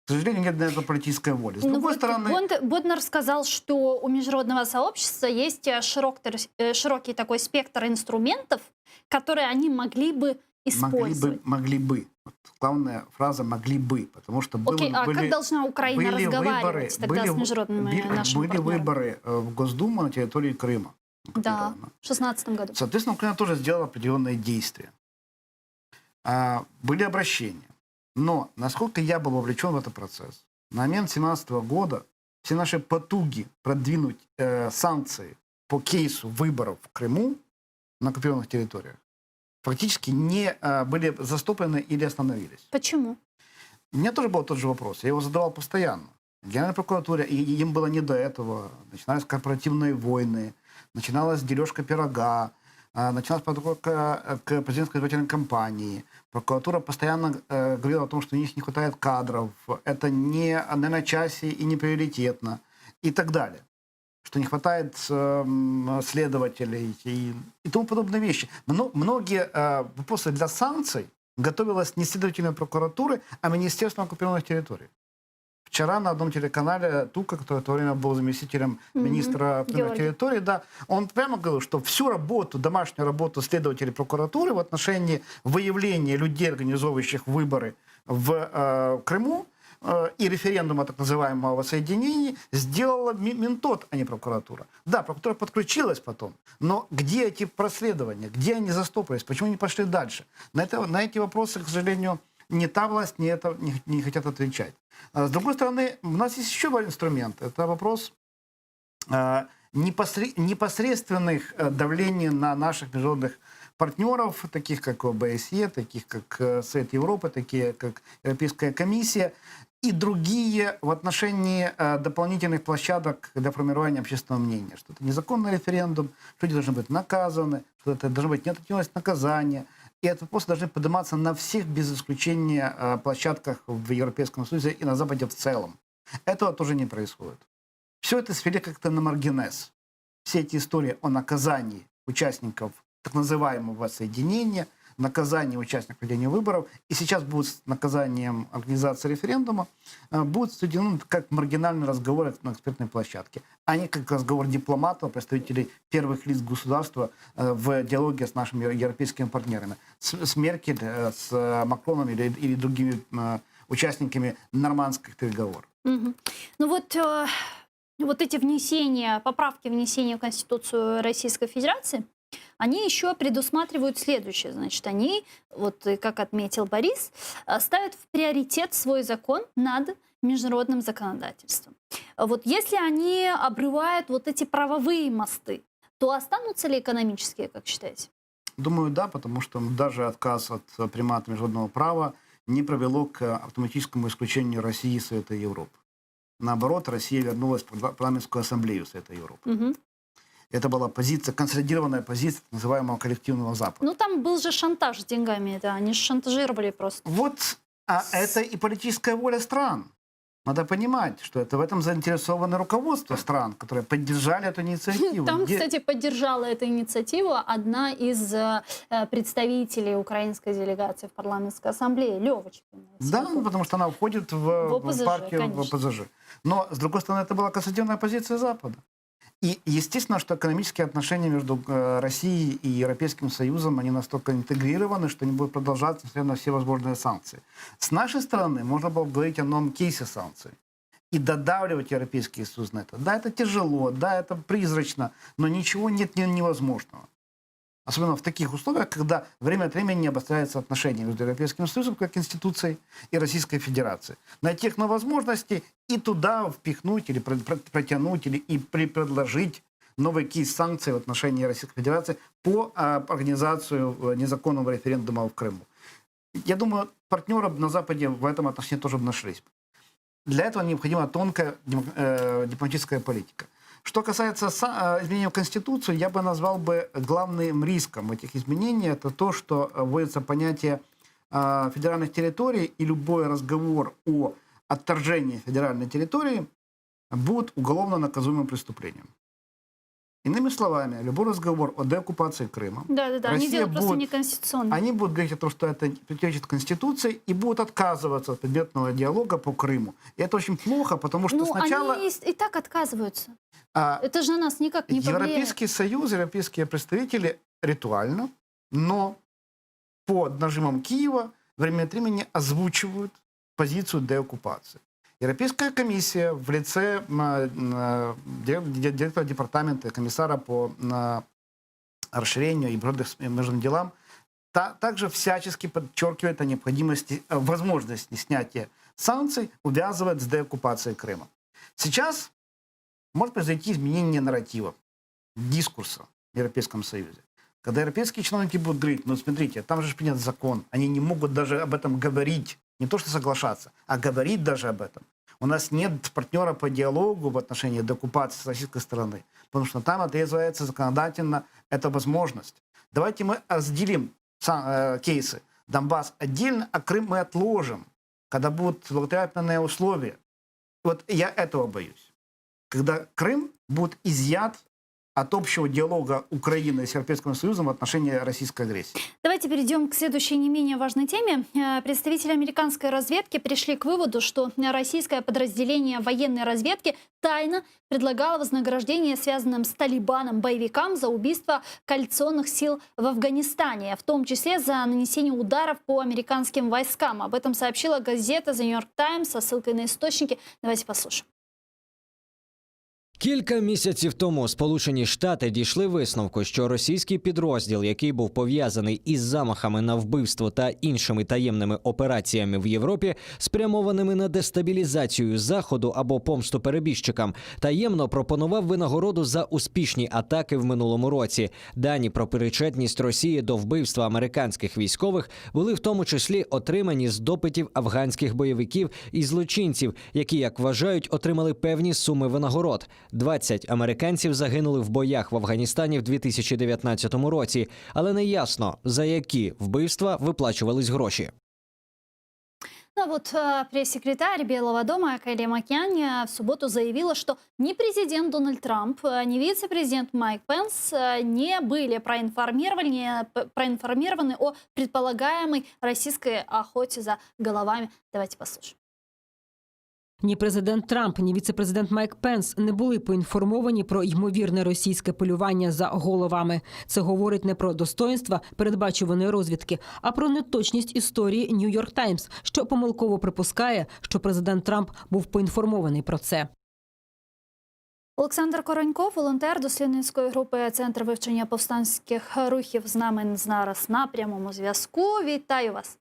Speaker 2: К сожалению, нет для этого политической воли. С другой стороны...
Speaker 1: Боднар сказал, что у международного сообщества есть широкий такой спектр инструментов, которые они могли бы использовать.
Speaker 2: Могли бы. Вот главная фраза «могли бы», потому что
Speaker 1: как должна Украина разговаривать тогда с международными нашими
Speaker 2: партнерами?
Speaker 1: Были
Speaker 2: выборы в Госдуму на территории Крыма.
Speaker 1: Да, в 2016 году.
Speaker 2: Соответственно, Украина тоже сделала определенные действия. Были обращения. Но, насколько я был вовлечен в этот процесс, на момент 2017 года все наши потуги продвинуть санкции по кейсу выборов в Крыму на оккупированных территориях фактически не были застопорены или остановились.
Speaker 1: Почему?
Speaker 2: У меня тоже был тот же вопрос. Я его задавал постоянно. Генеральная прокуратура, и им было не до этого. Начинались корпоративные войны, начиналась дележка пирога, началась подготовка к президентской избирательной кампании. Прокуратура постоянно говорила о том, что у них не хватает кадров, это не на часе и не приоритетно, и так далее. Что не хватает следователей и тому подобные вещи. Но многие вопросы для санкций готовилась не следовательной прокуратуры, а Министерством оккупированных территорий. Вчера на одном телеканале Тука, который в то время был заместителем министра территории, да, он прямо говорил, что всю работу, домашнюю работу следователей прокуратуры в отношении выявления людей, организовывающих выборы в Крыму и референдума так называемого воссоединения, сделала Минтот, а не прокуратура. Да, прокуратура подключилась потом, но где эти расследования, где они застопорились, почему не пошли дальше? На эти вопросы, к сожалению, ни та власть, ни это не хотят отвечать. С другой стороны, у нас есть еще один инструмент. Это вопрос непосредственных давлений на наших международных партнеров, таких как ОБСЕ, таких как Совет Европы, такие как Европейская комиссия и другие в отношении дополнительных площадок для формирования общественного мнения. Что это незаконный референдум, что люди должны быть наказаны, что это должно быть неотвратимость наказания. И этот вопрос должны подниматься на всех, без исключения, площадках в Европейском Союзе и на Западе в целом. Этого тоже не происходит. Все это свели как-то на маргинез. Все эти истории о наказании участников так называемого воссоединения, наказании участников проведения выборов, и сейчас будут с наказанием организации референдума, будут сведены как маргинальный разговор на экспертной площадке, а не как разговор дипломатов, представителей первых лиц государства в диалоге с нашими европейскими партнерами, с Меркель, с Макроном или другими участниками нормандских переговоров.
Speaker 1: Ну вот эти поправки внесения в Конституцию Российской Федерации, они еще предусматривают следующее. Значит, они, вот как отметил Борис, ставят в приоритет свой закон над международным законодательством. Вот если они обрывают вот эти правовые мосты, то останутся ли экономические, как считаете?
Speaker 2: Думаю, да, потому что даже отказ от примата международного права не привело к автоматическому исключению России из Совета Европы. Наоборот, Россия вернулась в парламентскую ассамблею Совета Европы. Это была консолидированная позиция так называемого коллективного Запада.
Speaker 1: Ну, там был же шантаж с деньгами, да, они же шантажировали просто.
Speaker 2: Вот, это и политическая воля стран. Надо понимать, что это в этом заинтересовано руководство стран, которые поддержали эту инициативу.
Speaker 1: Там, кстати, поддержала эту инициативу одна из представителей украинской делегации в парламентской ассамблее, Левочкина.
Speaker 2: Да, потому что она входит в
Speaker 1: ОПЗЖ,
Speaker 2: партию
Speaker 1: конечно.
Speaker 2: ОПЗЖ. Но, с другой стороны, это была конструктивная позиция Запада. И естественно, что экономические отношения между Россией и Европейским Союзом, они настолько интегрированы, что они будут продолжаться, несмотря на все возможные санкции. С нашей стороны можно было говорить о новом кейсе санкций и додавливать Европейский Союз на это. Да, это тяжело, да, это призрачно, но ничего нет невозможного. Особенно в таких условиях, когда время от времени не обостряются отношения между Европейским Союзом как институцией и Российской Федерацией. Найти их на возможности и туда впихнуть или протянуть, или и предложить новый кейс санкций в отношении Российской Федерации по организацию незаконного референдума в Крыму. Я думаю, партнеры на Западе в этом отношении тоже нашлись. Для этого необходима тонкая дипломатическая политика. Что касается изменений в Конституцию, я бы назвал бы главным риском этих изменений это то, что вводится понятие федеральных территорий, и любой разговор о отторжении федеральной территории будет уголовно наказуемым преступлением. Иными словами, любой разговор о деоккупации Крыма.
Speaker 1: Да, они делают просто неконституционно.
Speaker 2: Они будут говорить о том, что это противоречит Конституции, и будут отказываться от предметного диалога по Крыму. И это очень плохо, потому что сначала...
Speaker 1: Они и так отказываются. Это же на нас никак не повлияет.
Speaker 2: Европейский Союз, европейские представители ритуально, но под нажимом Киева время от времени озвучивают позицию деоккупации. Европейская комиссия в лице директора департамента, комиссара по расширению и международным делам также всячески подчеркивает о необходимости, возможности снятия санкций, увязывает с деоккупацией Крыма. Сейчас может произойти изменение нарратива, дискурса в Европейском Союзе. Когда европейские чиновники будут говорить, ну смотрите, там же принят закон, они не могут даже об этом говорить, не то что соглашаться, а говорить даже об этом. У нас нет партнера по диалогу в отношении деоккупации с российской стороны, потому что там отрезается законодательно эта возможность. Давайте мы разделим кейсы. Донбасс отдельно, а Крым мы отложим, когда будут благоприятные условия. Вот я этого боюсь. Когда Крым будет изъят от общего диалога Украины с Европейским Союзом в отношении российской агрессии.
Speaker 1: Давайте перейдем к следующей не менее важной теме. Представители американской разведки пришли к выводу, что российское подразделение военной разведки тайно предлагало вознаграждение связанным с Талибаном боевикам за убийство коалиционных сил в Афганистане, в том числе за нанесение ударов по американским войскам. Об этом сообщила газета The New York Times со ссылкой на источники. Давайте послушаем.
Speaker 4: Кілька місяців тому Сполучені Штати дійшли висновку, що російський підрозділ, який був пов'язаний із замахами на вбивство та іншими таємними операціями в Європі, спрямованими на дестабілізацію Заходу або помсту перебіжчикам, таємно пропонував винагороду за успішні атаки в минулому році. Дані про причетність Росії до вбивства американських військових були в тому числі отримані з допитів афганських бойовиків і злочинців, які, як вважають, отримали певні суми винагород. 20 американців загинули в боях в Афганістані в 2019 році, але не ясно, за які вбивства виплачувались гроші.
Speaker 1: Ну вот пресс-секретарь Белого дома Кайли Макьяни в субботу заявила, что ни президент Дональд Трамп, ни вице-президент Майк Пенс не были проинформированы о предполагаемой российской охоте за головами. Давайте послушаем.
Speaker 5: Ні президент Трамп, ні віце-президент Майк Пенс не були поінформовані про ймовірне російське полювання за головами. Це говорить не про достоинства передбачуваної розвідки, а про неточність історії New York Times, що помилково припускає, що президент Трамп був поінформований про це.
Speaker 1: Олександр Короньков, волонтер дослідницької групи Центр вивчення повстанських рухів «Знамен» зараз на прямому зв'язку. Вітаю вас.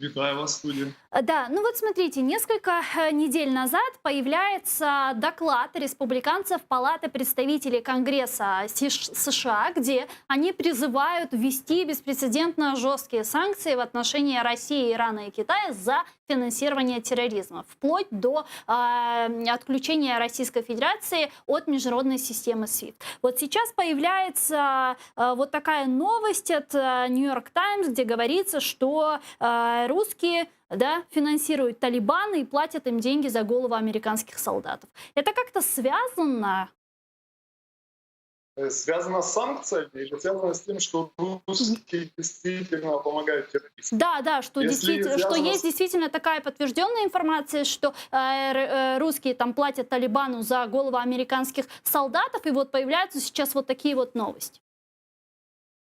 Speaker 7: Витаю вас, студия.
Speaker 1: Да, ну вот смотрите, несколько недель назад появляется доклад республиканцев Палаты представителей Конгресса США, где они призывают ввести беспрецедентно жесткие санкции в отношении России, Ирана и Китая за финансирования терроризма, вплоть до отключения Российской Федерации от международной системы SWIFT. Вот сейчас появляется вот такая новость от New York Times, где говорится, что русские финансируют Талибан и платят им деньги за голову американских солдатов. Это как-то связано?
Speaker 7: Связано с санкциями или связано с тем, что русские действительно помогают террористам?
Speaker 1: Да, что, что есть действительно такая подтвержденная информация, что русские там платят Талибану за голову американских солдатов, и вот появляются сейчас вот такие вот новости.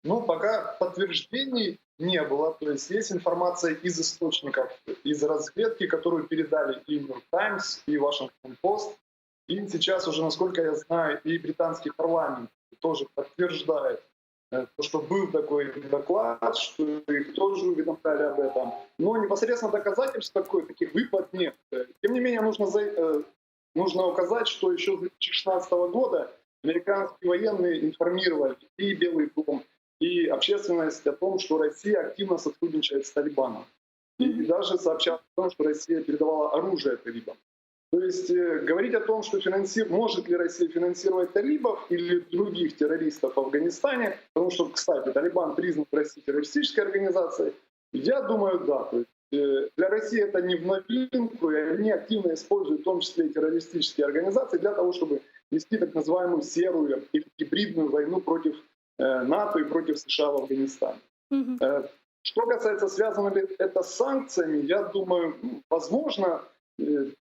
Speaker 7: Ну, пока подтверждений не было. То есть есть информация из источников, из разведки, которую передали и New York Times, и Washington Post. И сейчас уже, насколько я знаю, и британский парламент тоже подтверждает, что был такой доклад, что их тоже уведомляли об этом. Но непосредственно доказательств таких выплат нет. Тем не менее, нужно указать, что еще с 2016 года американские военные информировали и Белый дом, и общественность о том, что Россия активно сотрудничает с Талибаном. И даже сообщала о том, что Россия передавала оружие талибам. То есть говорить о том, что может ли Россия финансировать талибов или других террористов в Афганистане, потому что, кстати, Талибан признан в России террористической организацией, я думаю, да. То есть, для России это не в новинку, и они активно используют в том числе и террористические организации для того, чтобы вести так называемую серую или гибридную войну против НАТО и против США в Афганистане. Что касается, связано ли это с санкциями, я думаю, возможно,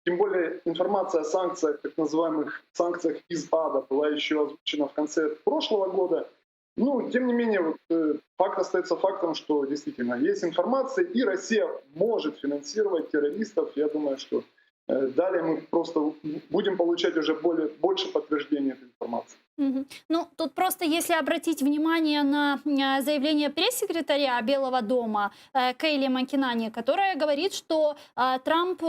Speaker 7: тем более информация о санкциях, так называемых санкциях из ада, была еще озвучена в конце прошлого года. Ну, тем не менее, факт остается фактом, что действительно есть информация, и Россия может финансировать террористов. Я думаю, что далее мы просто будем получать уже больше подтверждений этой информации.
Speaker 1: Ну, тут просто, если обратить внимание на заявление пресс-секретаря Белого дома Кейли Макинани, которая говорит, что Трамп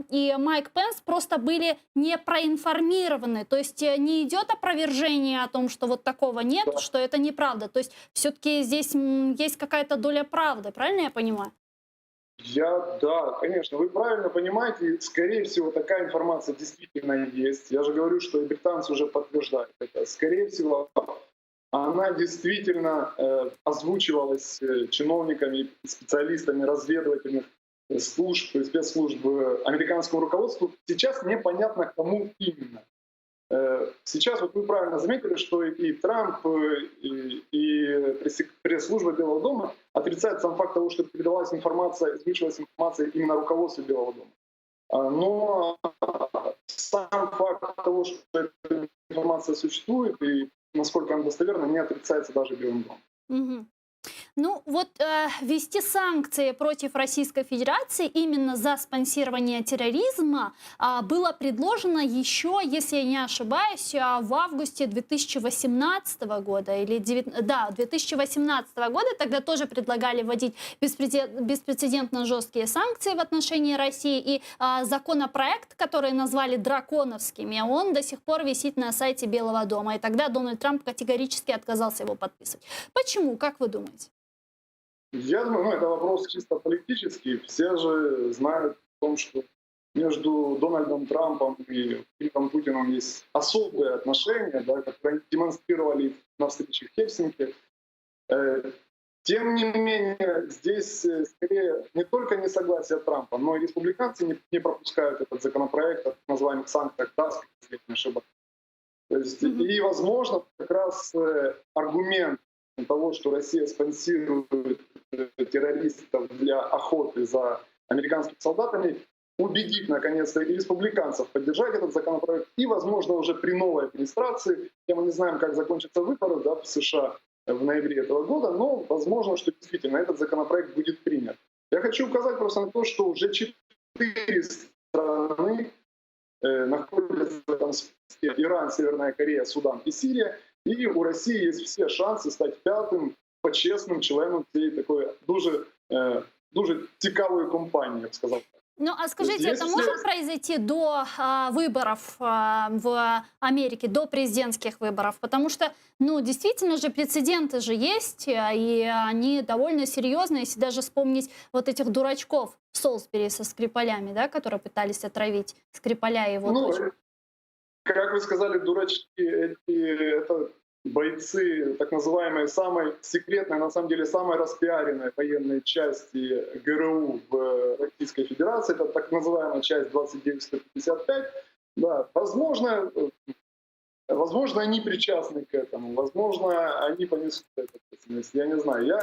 Speaker 1: и Майк Пенс просто были не проинформированы. То есть не идет опровержение о том, что вот такого нет,
Speaker 7: Да.
Speaker 1: что это неправда. То есть все-таки здесь есть какая-то доля правды, правильно я понимаю?
Speaker 7: Да, конечно, вы правильно понимаете, скорее всего, такая информация действительно есть. Я же говорю, что и британцы уже подтверждают это. Скорее всего, она действительно озвучивалась чиновниками, специалистами разведывательных служб, спецслужб американскому руководству. Сейчас непонятно, кому именно. Сейчас, вот вы правильно заметили, что и Трамп, и пресс-служба Белого дома отрицают сам факт того, что передавалась информация, озвучивалась информация именно руководству Белого дома. Но сам факт того, что эта информация существует и насколько она достоверна, не отрицается даже Белым домом.
Speaker 1: Ну вот ввести санкции против Российской Федерации именно за спонсирование терроризма было предложено еще, если я не ошибаюсь, в августе 2018 года. 2018 года тогда тоже предлагали вводить беспрецедентно жесткие санкции в отношении России. И законопроект, который назвали драконовскими, он до сих пор висит на сайте Белого дома. И тогда Дональд Трамп категорически отказался его подписывать. Почему, как вы думаете?
Speaker 7: Я думаю, это вопрос чисто политический. Все же знают о том, что между Дональдом Трампом и Владимиром Путиным есть особые отношения, да, которые демонстрировали на встрече в Хельсинки. Тем не менее, здесь скорее не только несогласие Трампа, но и республиканцы не пропускают этот законопроект о так называемых санкциях ТАСК, если я не ошибаюсь. То есть, и, возможно, как раз аргумент того, что Россия спонсирует террористов для охоты за американскими солдатами, убедит, наконец-то, и республиканцев поддержать этот законопроект. И, возможно, уже при новой администрации, мы не знаем, как закончатся выборы в США в ноябре этого года, но возможно, что действительно этот законопроект будет принят. Я хочу указать просто на то, что уже 4 страны находятся там: Иран, Северная Корея, Судан и Сирия. И у России есть все шансы стать 5-м почесним членом цієї такої дуже цікавої компанії, я б сказав.
Speaker 1: Ну, а скажите,
Speaker 7: есть
Speaker 1: это
Speaker 7: все-
Speaker 1: может произойти до выборов в Америке, до президентских выборов? Потому что, ну, действительно же, прецеденты же есть, и они довольно серьезные. Если даже вспомнить вот этих дурачков в Солсбери со Скрипалями, да, которые пытались отравить Скрипаля и его
Speaker 7: Ну,
Speaker 1: дочь.
Speaker 7: как вы сказали, дурачки, это бойцы так называемой самой секретной, на самом деле самой распиаренной военной части ГРУ в Российской Федерации. Это так называемая часть 29155. Да, возможно, они причастны к этому, возможно, они понесут эту ответственность, я не знаю.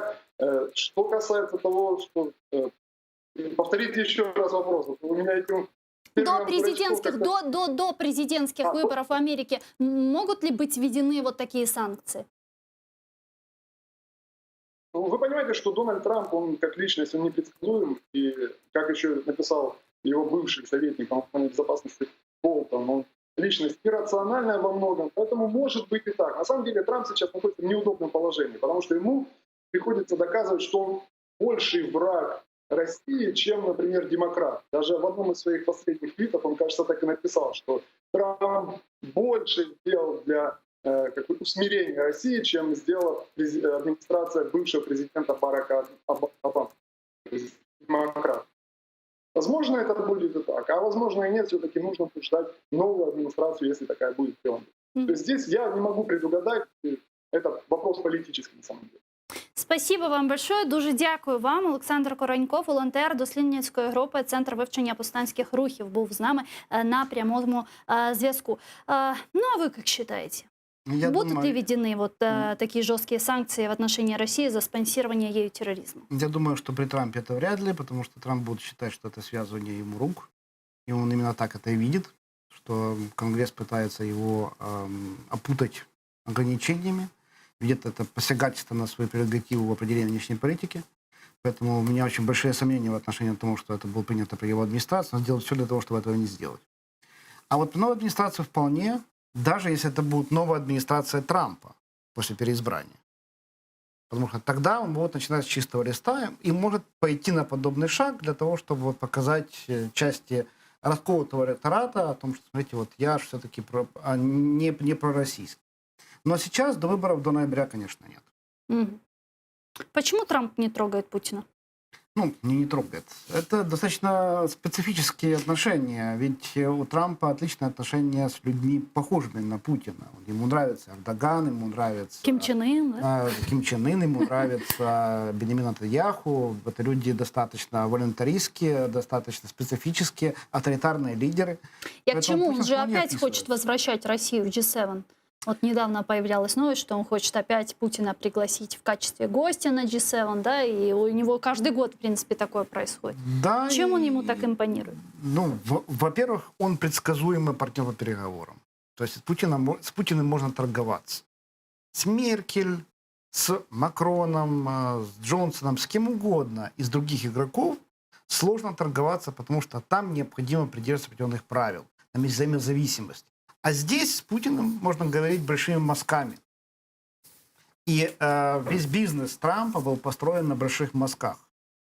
Speaker 7: Что касается того, что... повторите еще раз вопрос. Вот у меня этим...
Speaker 1: До президентских, до президентских выборов в Америке могут ли быть введены вот такие санкции?
Speaker 7: Вы понимаете, что Дональд Трамп, он как личность, он непредсказуем. И как еще написал его бывший советник по национальной безопасности Болтон, он личность иррациональная во многом. Поэтому может быть и так. На самом деле Трамп сейчас находится в неудобном положении, потому что ему приходится доказывать, что он больший враг России, чем, например, демократ. Даже в одном из своих последних твитов он, кажется, так и написал, что Трамп больше сделал для усмирения России, чем сделала администрация бывшего президента Барака Обамы, демократ. Возможно, это будет и так, а возможно и нет, все-таки нужно ждать новую администрацию, если такая будет сделана. То есть здесь я не могу предугадать, это вопрос политический на самом деле.
Speaker 1: Спасибо вам большое. Дуже дякую вам. Олександр Коронько, волонтер дослідницької групи «Центр вивчення повстанських рухів», був з нами на прямому зв'язку. Ну, а вы как считаете?
Speaker 2: Я
Speaker 1: Будут
Speaker 2: думаю,
Speaker 1: ли введены вот такие жесткие санкции в отношении России за спонсирование ею терроризма?
Speaker 2: Я думаю, что при Трампе это вряд ли, потому что Трамп будет считать, что это связывание ему рук. И он именно так это и видит, что Конгресс пытается его опутать ограничениями, видит это посягательство на свою прерогативу в определении внешней политики. Поэтому у меня очень большие сомнения в отношении того, что это было принято при его администрации. Он сделает все для того, чтобы этого не сделать. А вот при новой администрации вполне, даже если это будет новая администрация Трампа после переизбрания. Потому что тогда он будет начинать с чистого листа и может пойти на подобный шаг для того, чтобы вот показать части расколотого электората о том, что, смотрите, вот я же все-таки не пророссийский. Но сейчас до выборов до ноября, конечно, нет.
Speaker 1: Мгм. Почему Трамп не трогает Путина?
Speaker 2: Ну, не трогает. Это достаточно специфические отношения. Ведь у Трампа отличные отношения с людьми, похожими на Путина. Ему нравится Эрдоган, ему нравится
Speaker 1: Ким Чен Ын, да?
Speaker 2: Ким Чен Ын, ему нравится Бенемин Нетаньяху. Это люди достаточно волонтаристские, достаточно специфические, авторитарные лидеры.
Speaker 1: Я к
Speaker 2: Поэтому
Speaker 1: чему?
Speaker 2: Путин
Speaker 1: Он же
Speaker 2: вполне
Speaker 1: опять хочет
Speaker 2: вписывается.
Speaker 1: возвращать Россию в G7. Вот недавно появлялась новость, что он хочет опять Путина пригласить в качестве гостя на G7, да, и у него каждый год, в принципе, такое происходит.
Speaker 2: Да,
Speaker 1: Чем он
Speaker 2: и-
Speaker 1: ему так импонирует?
Speaker 2: Ну, во-первых, он предсказуемый партнер по переговорам. То есть с Путиным можно торговаться. С Меркель, с Макроном, с Джонсоном, с кем угодно из других игроков сложно торговаться, потому что там необходимо придерживаться определенных правил. Там есть взаимозависимость. А здесь с Путиным можно говорить большими мазками. И весь бизнес Трампа был построен на больших мазках.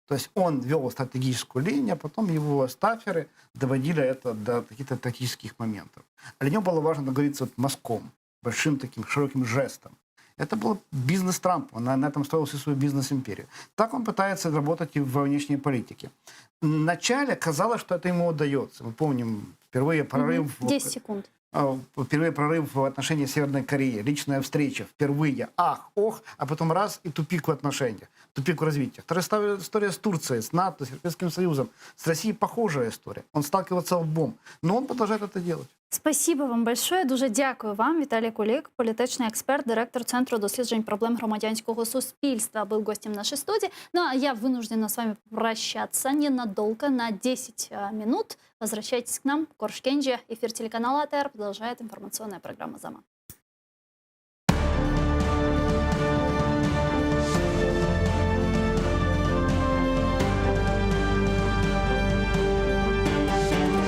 Speaker 2: То есть он вел стратегическую линию, а потом его стаферы доводили это до каких-то тактических моментов. А для него было важно договориться вот мазком, большим таким широким жестом. Это был бизнес Трампа, он на этом строил всю свою бизнес-империю. Так он пытается работать и во внешней политике. Вначале казалось, что это ему удается. Мы помним впервые прорыв...
Speaker 1: 10 секунд.
Speaker 2: Впервые прорыв в отношении Северной Кореи, личная встреча, впервые, ах, ох, а потом раз и тупик в отношениях, тупик в развитии. Вторая история с Турцией, с НАТО, с Европейским Союзом. С Россией похожая история. Он сталкивается лбом, но он продолжает это делать.
Speaker 1: Спасибо вам большое. Дуже дякую вам. Віталій Кулик, політичний експерт, директор Центру досліджень проблем громадянського суспільства, был гостем нашей студии. Ну, а я вынуждена с вами прощаться ненадолго, на 10 минут. Возвращайтесь к нам. Корж Кенджи, эфир телеканала АТР. Продолжает информационная программа «Зама».